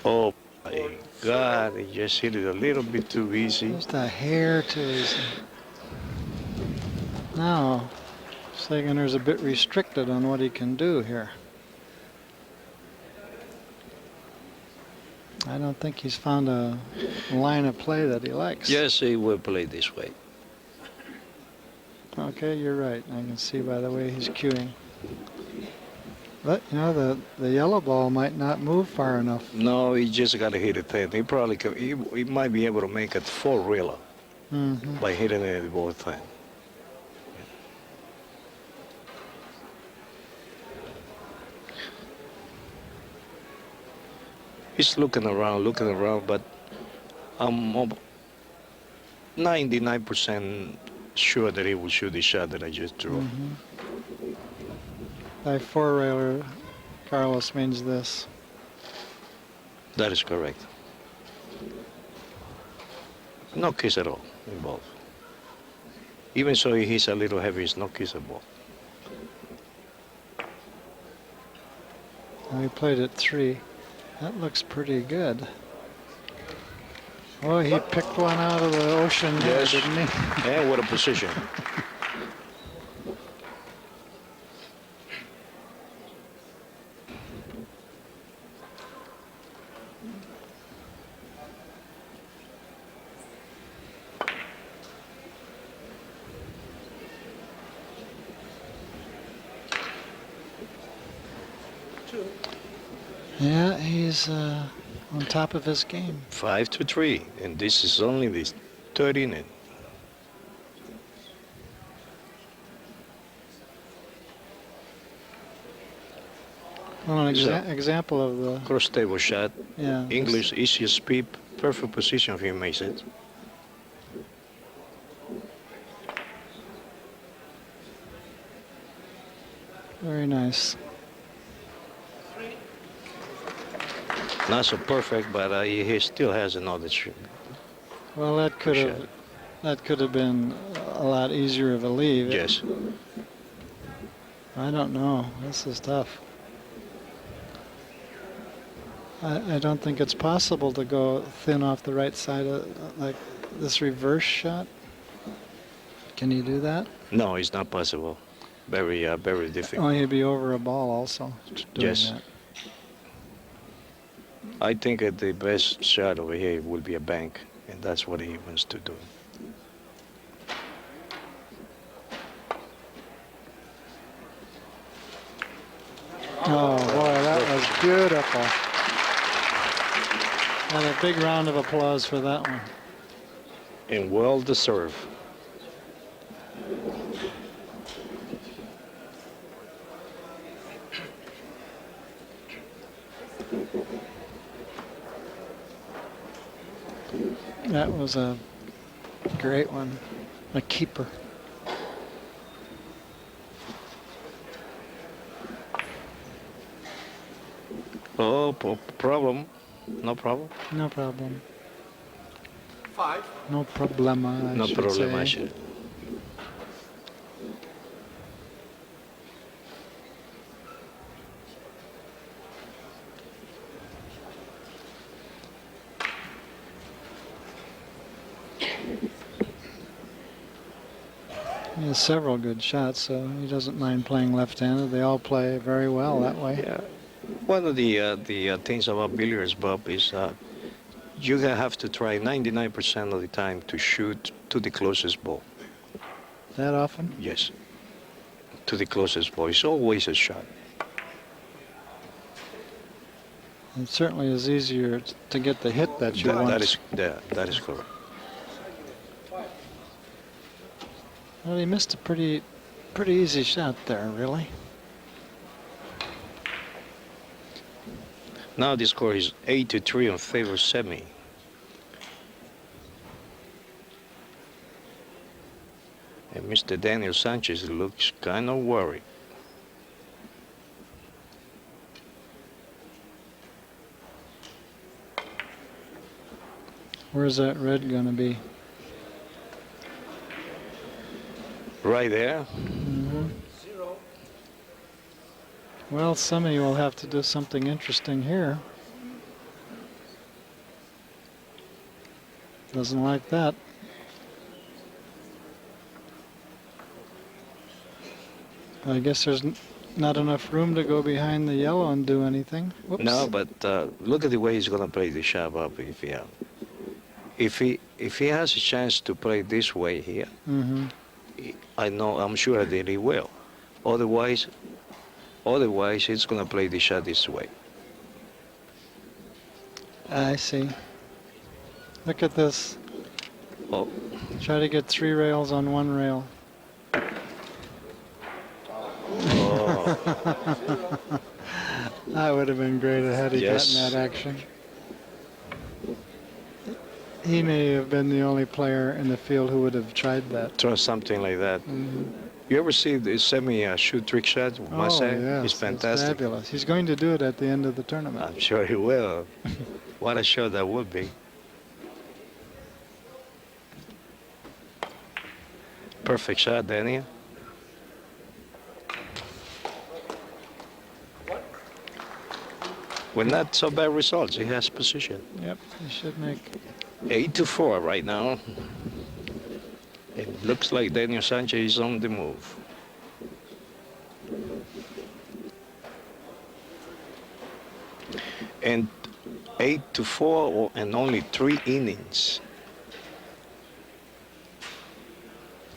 Oh my God, he just hit it a little bit too easy. Just a hair too easy. Now, Sayginer's a bit restricted on what he can do here. I don't think he's found a line of play that he likes. Yes, he will play this way. Okay, you're right. I can see by the way he's cueing. But, you know, the yellow ball might not move far enough. No, he just got to hit it 10. He probably can, he might be able to make it 4 reeler by hitting it at both ends. He's looking around, but I'm 99% sure that he will shoot the shot that I just drew. By 4-railer, Carlos means this. That is correct. No kiss at all involved. Even so, he's a little heavy, it's no kiss at all. He played at 3. That looks pretty good. Oh, he picked one out of the ocean there, Yes. didn't he? And what a position. Yeah, he's on top of his game. 5-3, and this is only the 3rd inning. Well, an So- example of the Cross table shot, yeah. English, easiest speed, perfect position if he makes it. Very nice. Not so perfect, but he still has another shot. Well, that could have been a lot easier of a leave. Yes. I don't know. This is tough. I don't think it's possible to go thin off the right side of like this reverse shot. Can you do that? No, it's not possible. Very, very difficult. Oh, you'd be over a ball also doing Yes. that. I think that the best shot over here will be a bank, and that's what he wants to do. Oh boy, that was beautiful. And a big round of applause for that one. And well deserved. That was a great one. A keeper. Oh, problem. No problem. No problem. 5. No problema, I No should problem, say. I should. He has several good shots, so he doesn't mind playing left-handed. They all play very well that way. Yeah. One of the things about billiards, Bob, is you have to try 99% of the time to shoot to the closest ball. That often? Yes. To the closest ball. It's always a shot. It certainly is easier to get the hit that you want. That is correct. Well, he missed a pretty easy shot there, really. Now the score is 8-3 in favor of Semih. And Mr. Daniel Sanchez looks kind of worried. Where's that red going to be? Right there. Mm-hmm. Well, Semih will have to do something interesting here. Doesn't like that. I guess there's not enough room to go behind the yellow and do anything. Whoops. No, but look at the way he's going to play the shot up if he has a chance to play this way here. Mm-hmm. I'm sure that he will. Otherwise he's going to play the shot this way. I see. Look at this. Oh, Try to get 3 rails on 1 rail. oh. That would have been great had he Yes. gotten that action. He may have been the only player in the field who would have tried that. Try something like that. Mm-hmm. You ever see the Semih shoot trick shot? Must say, yes, it's fantastic. fabulous. He's going to do it at the end of the tournament. I'm sure he will. What a show that would be. Perfect shot, Daniel. With not so bad results, he has position. Yep, he should make. 8-4 right now. It looks like Daniel Sanchez is on the move. And 8-4 and only 3 innings.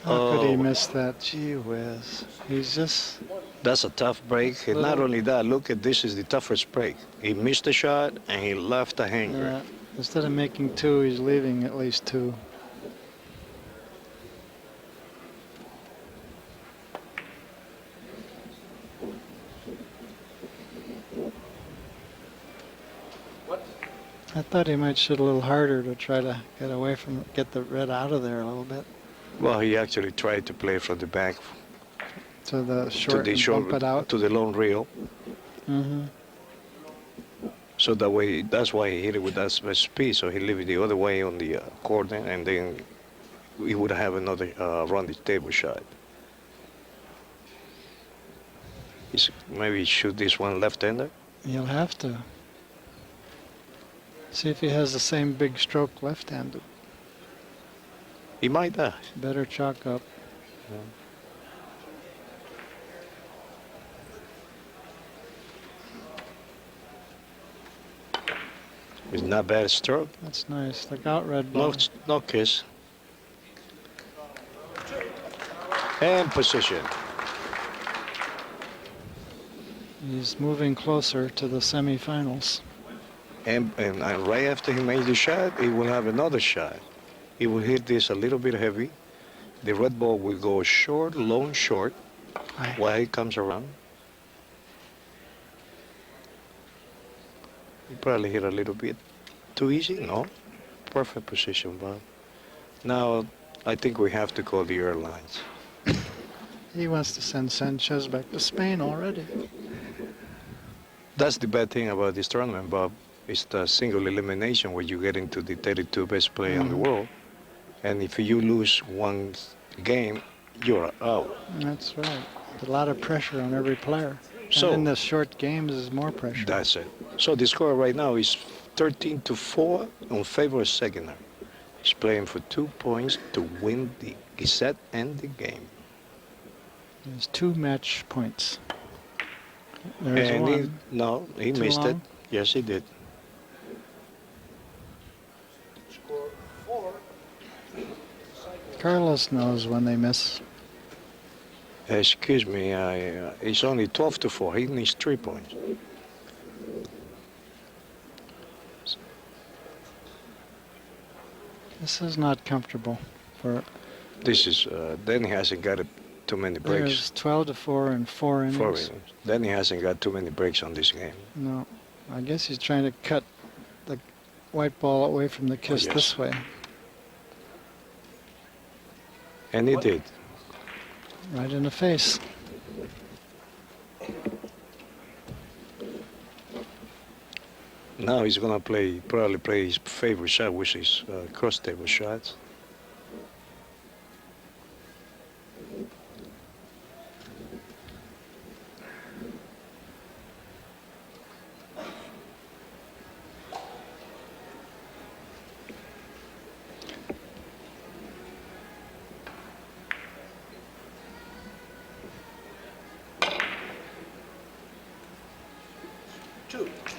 How could he Oh. miss that? Gee whiz. He's just. That's a tough break. And not only that, look at this is the toughest break. He missed a shot and he left a hanger. Instead of making 2, he's leaving at least 2. I thought he might shoot a little harder to try to get the red out of there a little bit. Well, he actually tried to play from the back To the to short the and short, bump it out. to the long reel. Mm-hmm. So that way, that's why he hit it with that speed. So he leave it the other way on the corner, and then he would have another round the table shot. Maybe shoot this one left-hander. You'll have to. See if he has the same big stroke left-handed. He might have. Better chalk up. It's not bad stroke. That's nice. Look out, red No, ball. no kiss. And position. He's moving closer to the semifinals. And right after he makes the shot, he will have another shot. He will hit this a little bit heavy. The red ball will go short, long short, while he comes around. He probably hit a little bit too easy, no? Perfect position, Bob. Now, I think we have to call the airlines. He wants to send Sanchez back to Spain already. That's the bad thing about this tournament, Bob. It's the single elimination where you get into the 32 best player in the world. And if you lose one game, you're out. That's right. A lot of pressure on every player. So, and in the short games, there's more pressure. That's it. So the score right now is 13-4 in favor of Sayginer. He's playing for 2 points to win the set and the game. There's 2 match points. There's And one. he Too missed it. long? Yes, he did. Score 4. Carlos knows when they miss. Excuse me, it's only 12-4. He needs 3 points. This is not comfortable. For This is, then he hasn't got too many breaks. there's 12-4 and 4 innings. 4 innings. Then he hasn't got too many breaks on this game. No, I guess he's trying to cut the white ball away from the kiss yes. this way. And he did. Right in the face. Now he's gonna probably play his favorite shot, which is cross table shots.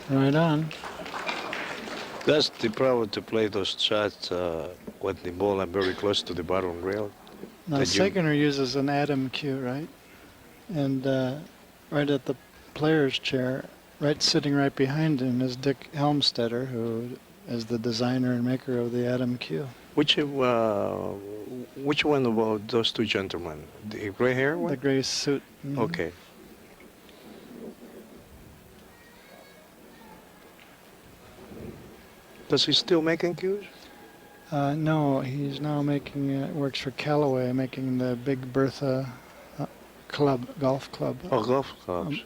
Right on. That's the problem to play those shots when the ball are very close to the bottom rail. Now That you- Sayginer uses an Adam cue, right? And right at the player's chair, sitting right behind him is Dick Helmstetter, who is the designer and maker of the Adam cue. Which one of those two gentlemen? The gray hair one? The gray suit. Mhm. Okay. Does he still making cues? No, he's now making, works for Callaway, making the Big Bertha golf club. Oh, golf clubs.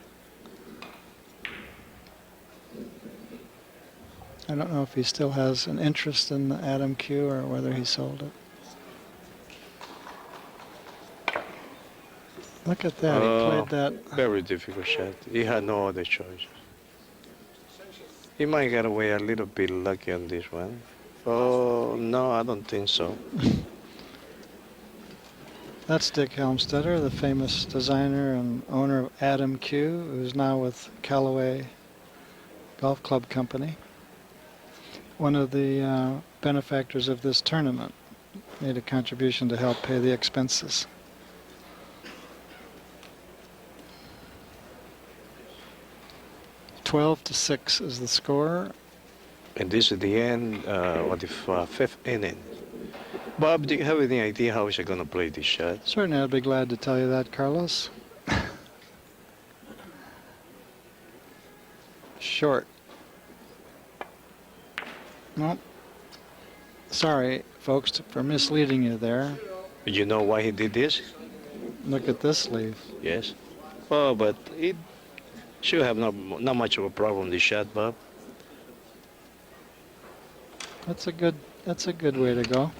I don't know if he still has an interest in the Adam cue or whether he sold it. Look at that, he played that. Very difficult shot. He had no other choice. He might get away a little bit lucky on this one. Oh, no, I don't think so. That's Dick Helmstetter, the famous designer and owner of Adam Q, who's now with Callaway Golf Club Company. One of the benefactors of this tournament, made a contribution to help pay the expenses. (12-6) is the score. And this is the end of the fifth inning. Bob, do you have any idea how he's going to play this shot? Certainly, I'd be glad to tell you that, Carlos. Short. Well, sorry, folks, for misleading you there. You know why he did this? Look at this leaf. Yes. Oh, but it should have not much of a problem, this shot, Bob. That's a good way to go.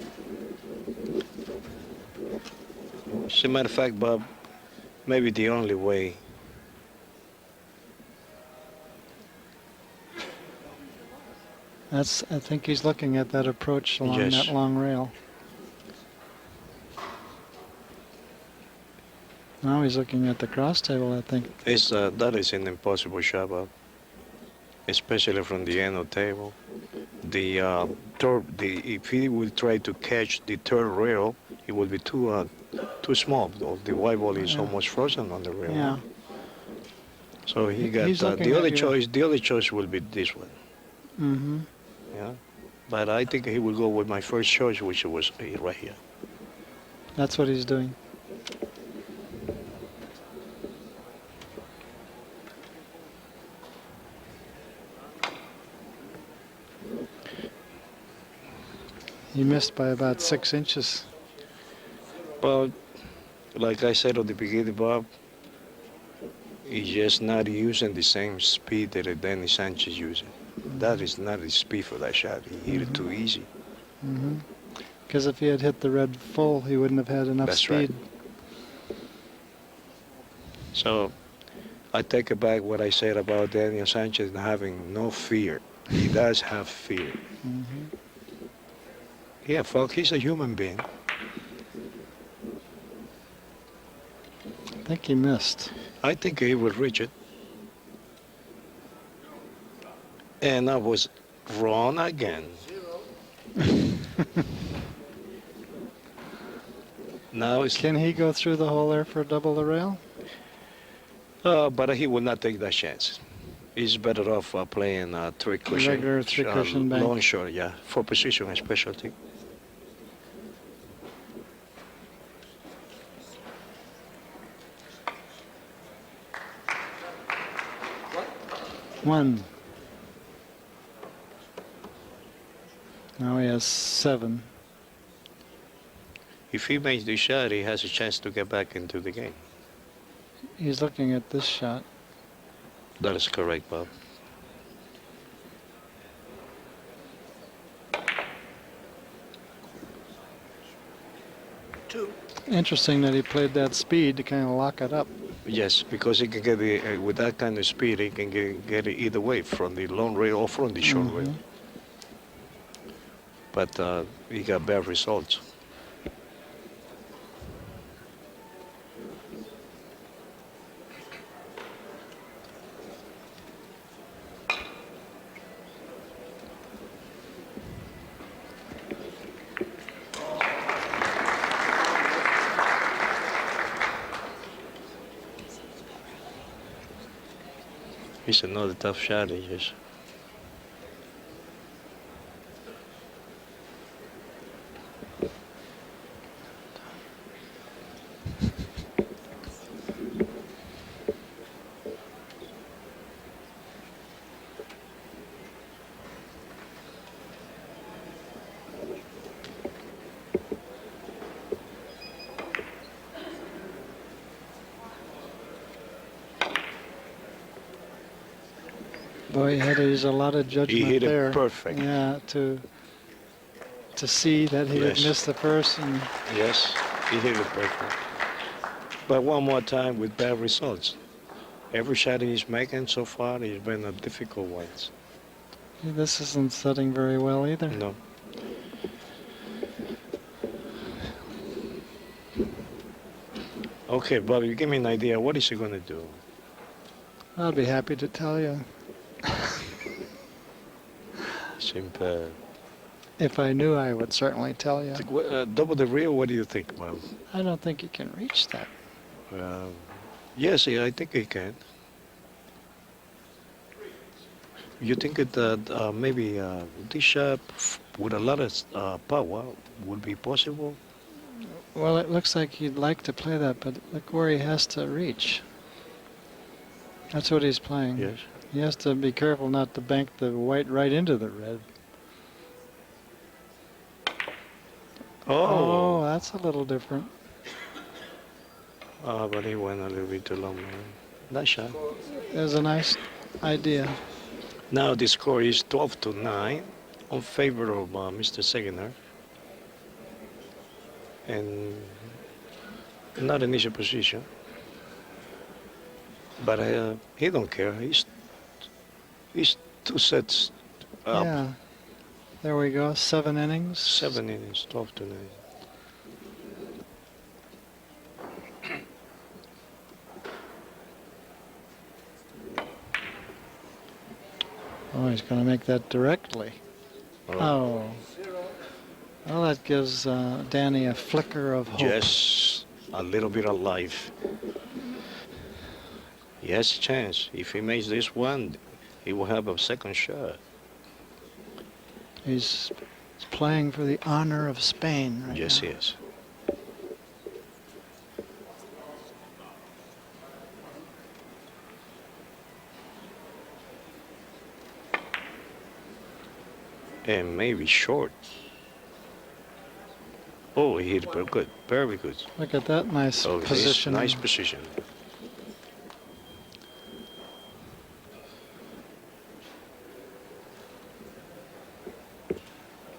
As a matter of fact, Bob, maybe the only way. I think he's looking at that approach along Yes. that long rail. Now he's looking at the cross table, I think. That is an impossible shot, Bob. Especially from the end of the table. If he will try to catch the third rail, it will be too small. The white ball is almost frozen on the rail. Yeah. So he got He's looking the at other you. choice. The other choice will be this one. Mm-hmm. Yeah. But I think he will go with my first choice, which was right here. That's what he's doing. He missed by about 6 inches. But like I said at the beginning, Bob, he's just not using the same speed that Dani Sanchez using. That is not the speed for that shot. He hit it too easy. Because if he had hit the red full, he wouldn't have had enough That's speed. right. So I take it back what I said about Daniel Sanchez having no fear. He does have fear. Yeah, folks, he's a human being. I think he missed. I think he will reach it. And I was wrong again. Now it's... Can he go through the hole there for double the rail? but he will not take that chance. He's better off playing three cushion. Regular three cushion bank. Long shot, yeah, for position and specialty. One. Now he has 7. If he makes the shot, he has a chance to get back into the game. He's looking at this shot. That is correct, Bob. Interesting that he played that speed to kind of lock it up. Yes, because he can get it with that kind of speed. He can get it either way, from the long rail or from the short rail. But he got bad results. It's another tough shot, he just. Boy, he had to use a lot of judgment He hit it there. perfect. Yeah, to see that he had Yes. missed the first. And Yes, he hit it perfect. But one more time with bad results. Every shot he's making so far has been a difficult one. this isn't setting very well either. No. Okay, Bobby, give me an idea. What is he going to do? I'll be happy to tell you. Simple. If I knew, I would certainly tell you. Double the reel, what do you think, Bob? I don't think you can reach that. Yes, I think he can. You think that maybe this shot with a lot of power would be possible? Well, it looks like he'd like to play that, but look where he has to reach. That's what he's playing. Yes. He has to be careful not to bank the white right into the red. Oh, that's a little different. But he went a little bit too long, man. Nice shot. There's a nice idea. Now the score is 12-9 on favor of Mr. Sayginer. And not an easy position. But he don't care. He's 2 sets up. Yeah. There we go. 7 innings. 7 innings, 12-9. Oh, he's going to make that directly. Oh. Well, that gives Danny a flicker of hope. Yes, a little bit of life. He has a chance. If he makes this one, he will have a second shot. He's playing for the honor of Spain right Yes, now. he is. And maybe short. Oh, he hit very good. Very good. Look at that nice Oh, this position. nice position.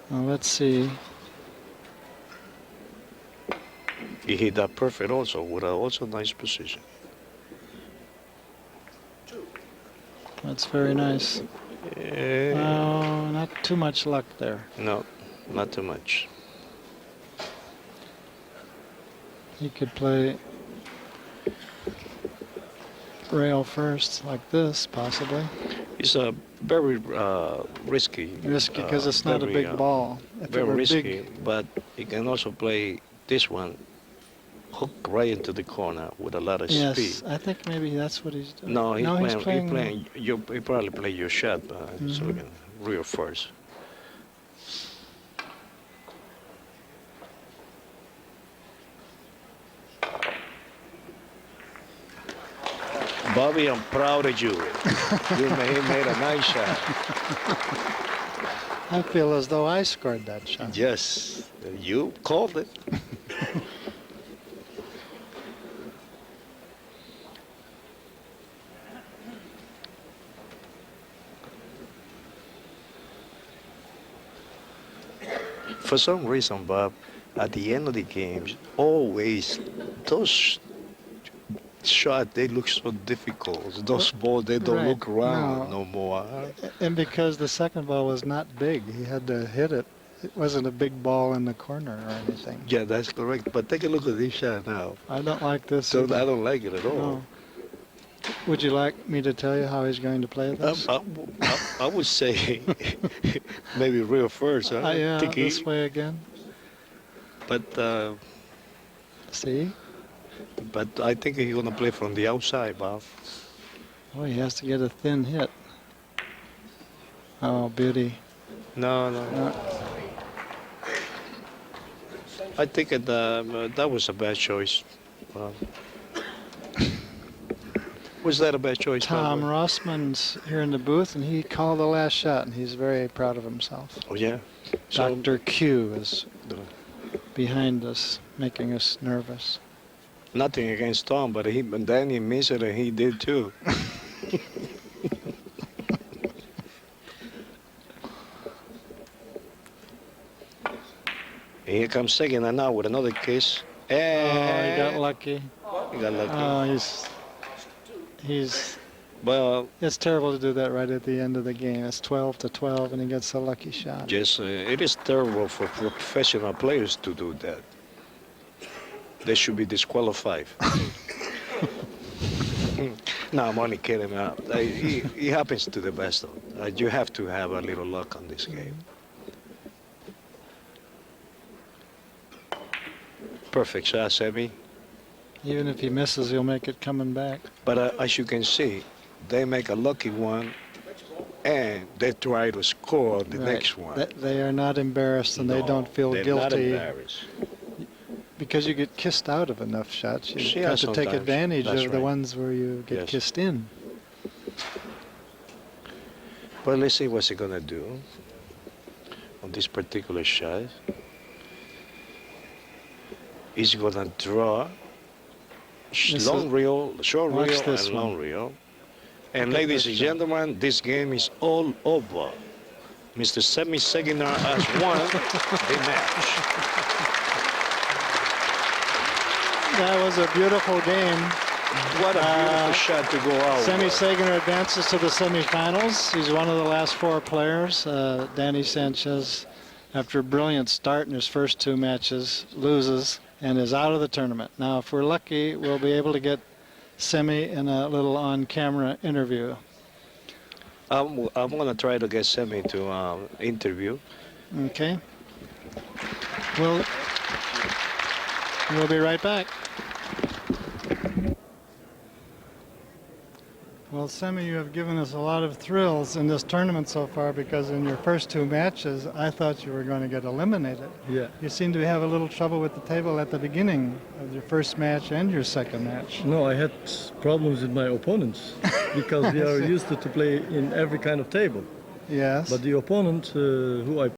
Well, let's see. He hit that perfect also with a also nice position. That's very nice. Oh, not too much luck there. No, not too much. He could play rail first, like this, possibly. It's a very risky. Risky because it's not a very, big ball. If it Very were risky, big, but he can also play this one, hook right into the corner with a lot of yes, speed. I think maybe that's what he's doing. No, he's no, playing. You probably play your shot, so we can real first. Bobby, I'm proud of you. You made a nice shot. I feel as though I scored that shot. Yes, you called it. For some reason, Bob, at the end of the games, always those shots, they look so difficult. Those balls, they don't Right. look round No. no more. And because the second ball was not big, he had to hit it. It wasn't a big ball in the corner or anything. Yeah, that's correct. But take a look at this shot now. I don't like this. So either. I don't like it at all. No. Would you like me to tell you how he's going to play this? I would say maybe real first. Huh? Yeah, Tiki. this way again. But See? I think he's gonna play from the outside, Bob. Oh, he has to get a thin hit. Oh, beauty. No. I think that was a bad choice. Was that a bad choice? Tom Bob? Rossman's here in the booth, and he called the last shot, and he's very proud of himself. Oh yeah. So, Dr. Q is behind us, making us nervous. nothing against Tom, but Danny missed it, and he did too. Here comes Sayginer now with another kiss. Oh, he got lucky. He got lucky. Oh, he's. Well, It's terrible to do that right at the end of the game. It's 12-12, and he gets a lucky shot. yes, it is terrible for professional players to do that. They should be disqualified. No, I'm only kidding. It happens to the best of them. You have to have a little luck on this game. Perfect shot, Semih. Even if he misses, he'll make it coming back. But as you can see, they make a lucky one, and they try to score the Right. next one. They are not embarrassed, and they No, don't feel they're not guilty. embarrassed. Because you get kissed out of enough shots. You Yeah, have to take sometimes. advantage That's of the right. ones where you get Yes. kissed in. But let's see what's he gonna do on this particular shot. He's gonna draw This long is- reel, short watch reel, this and one. long reel. And Look at ladies this and shot. gentlemen, this game is all over. Mr. Semih Sayginer has won the match. That was a beautiful game. What a beautiful shot to go out. Semih with. Sayginer advances to the semifinals. He's one of the last four players. Dani Sanchez, after a brilliant start in his first two matches, loses and is out of the tournament. Now, if we're lucky, we'll be able to get Semih in a little on-camera interview. I'm going to try to get Semih to interview. Okay. We'll be right back. Well, Semih, you have given us a lot of thrills in this tournament so far, because in your first two matches, I thought you were going to get eliminated. Yeah. You seem to have a little trouble with the table at the beginning of your first match and your second match. No, I had problems with my opponents because we are used to play in every kind of table. Yes. But the opponent who I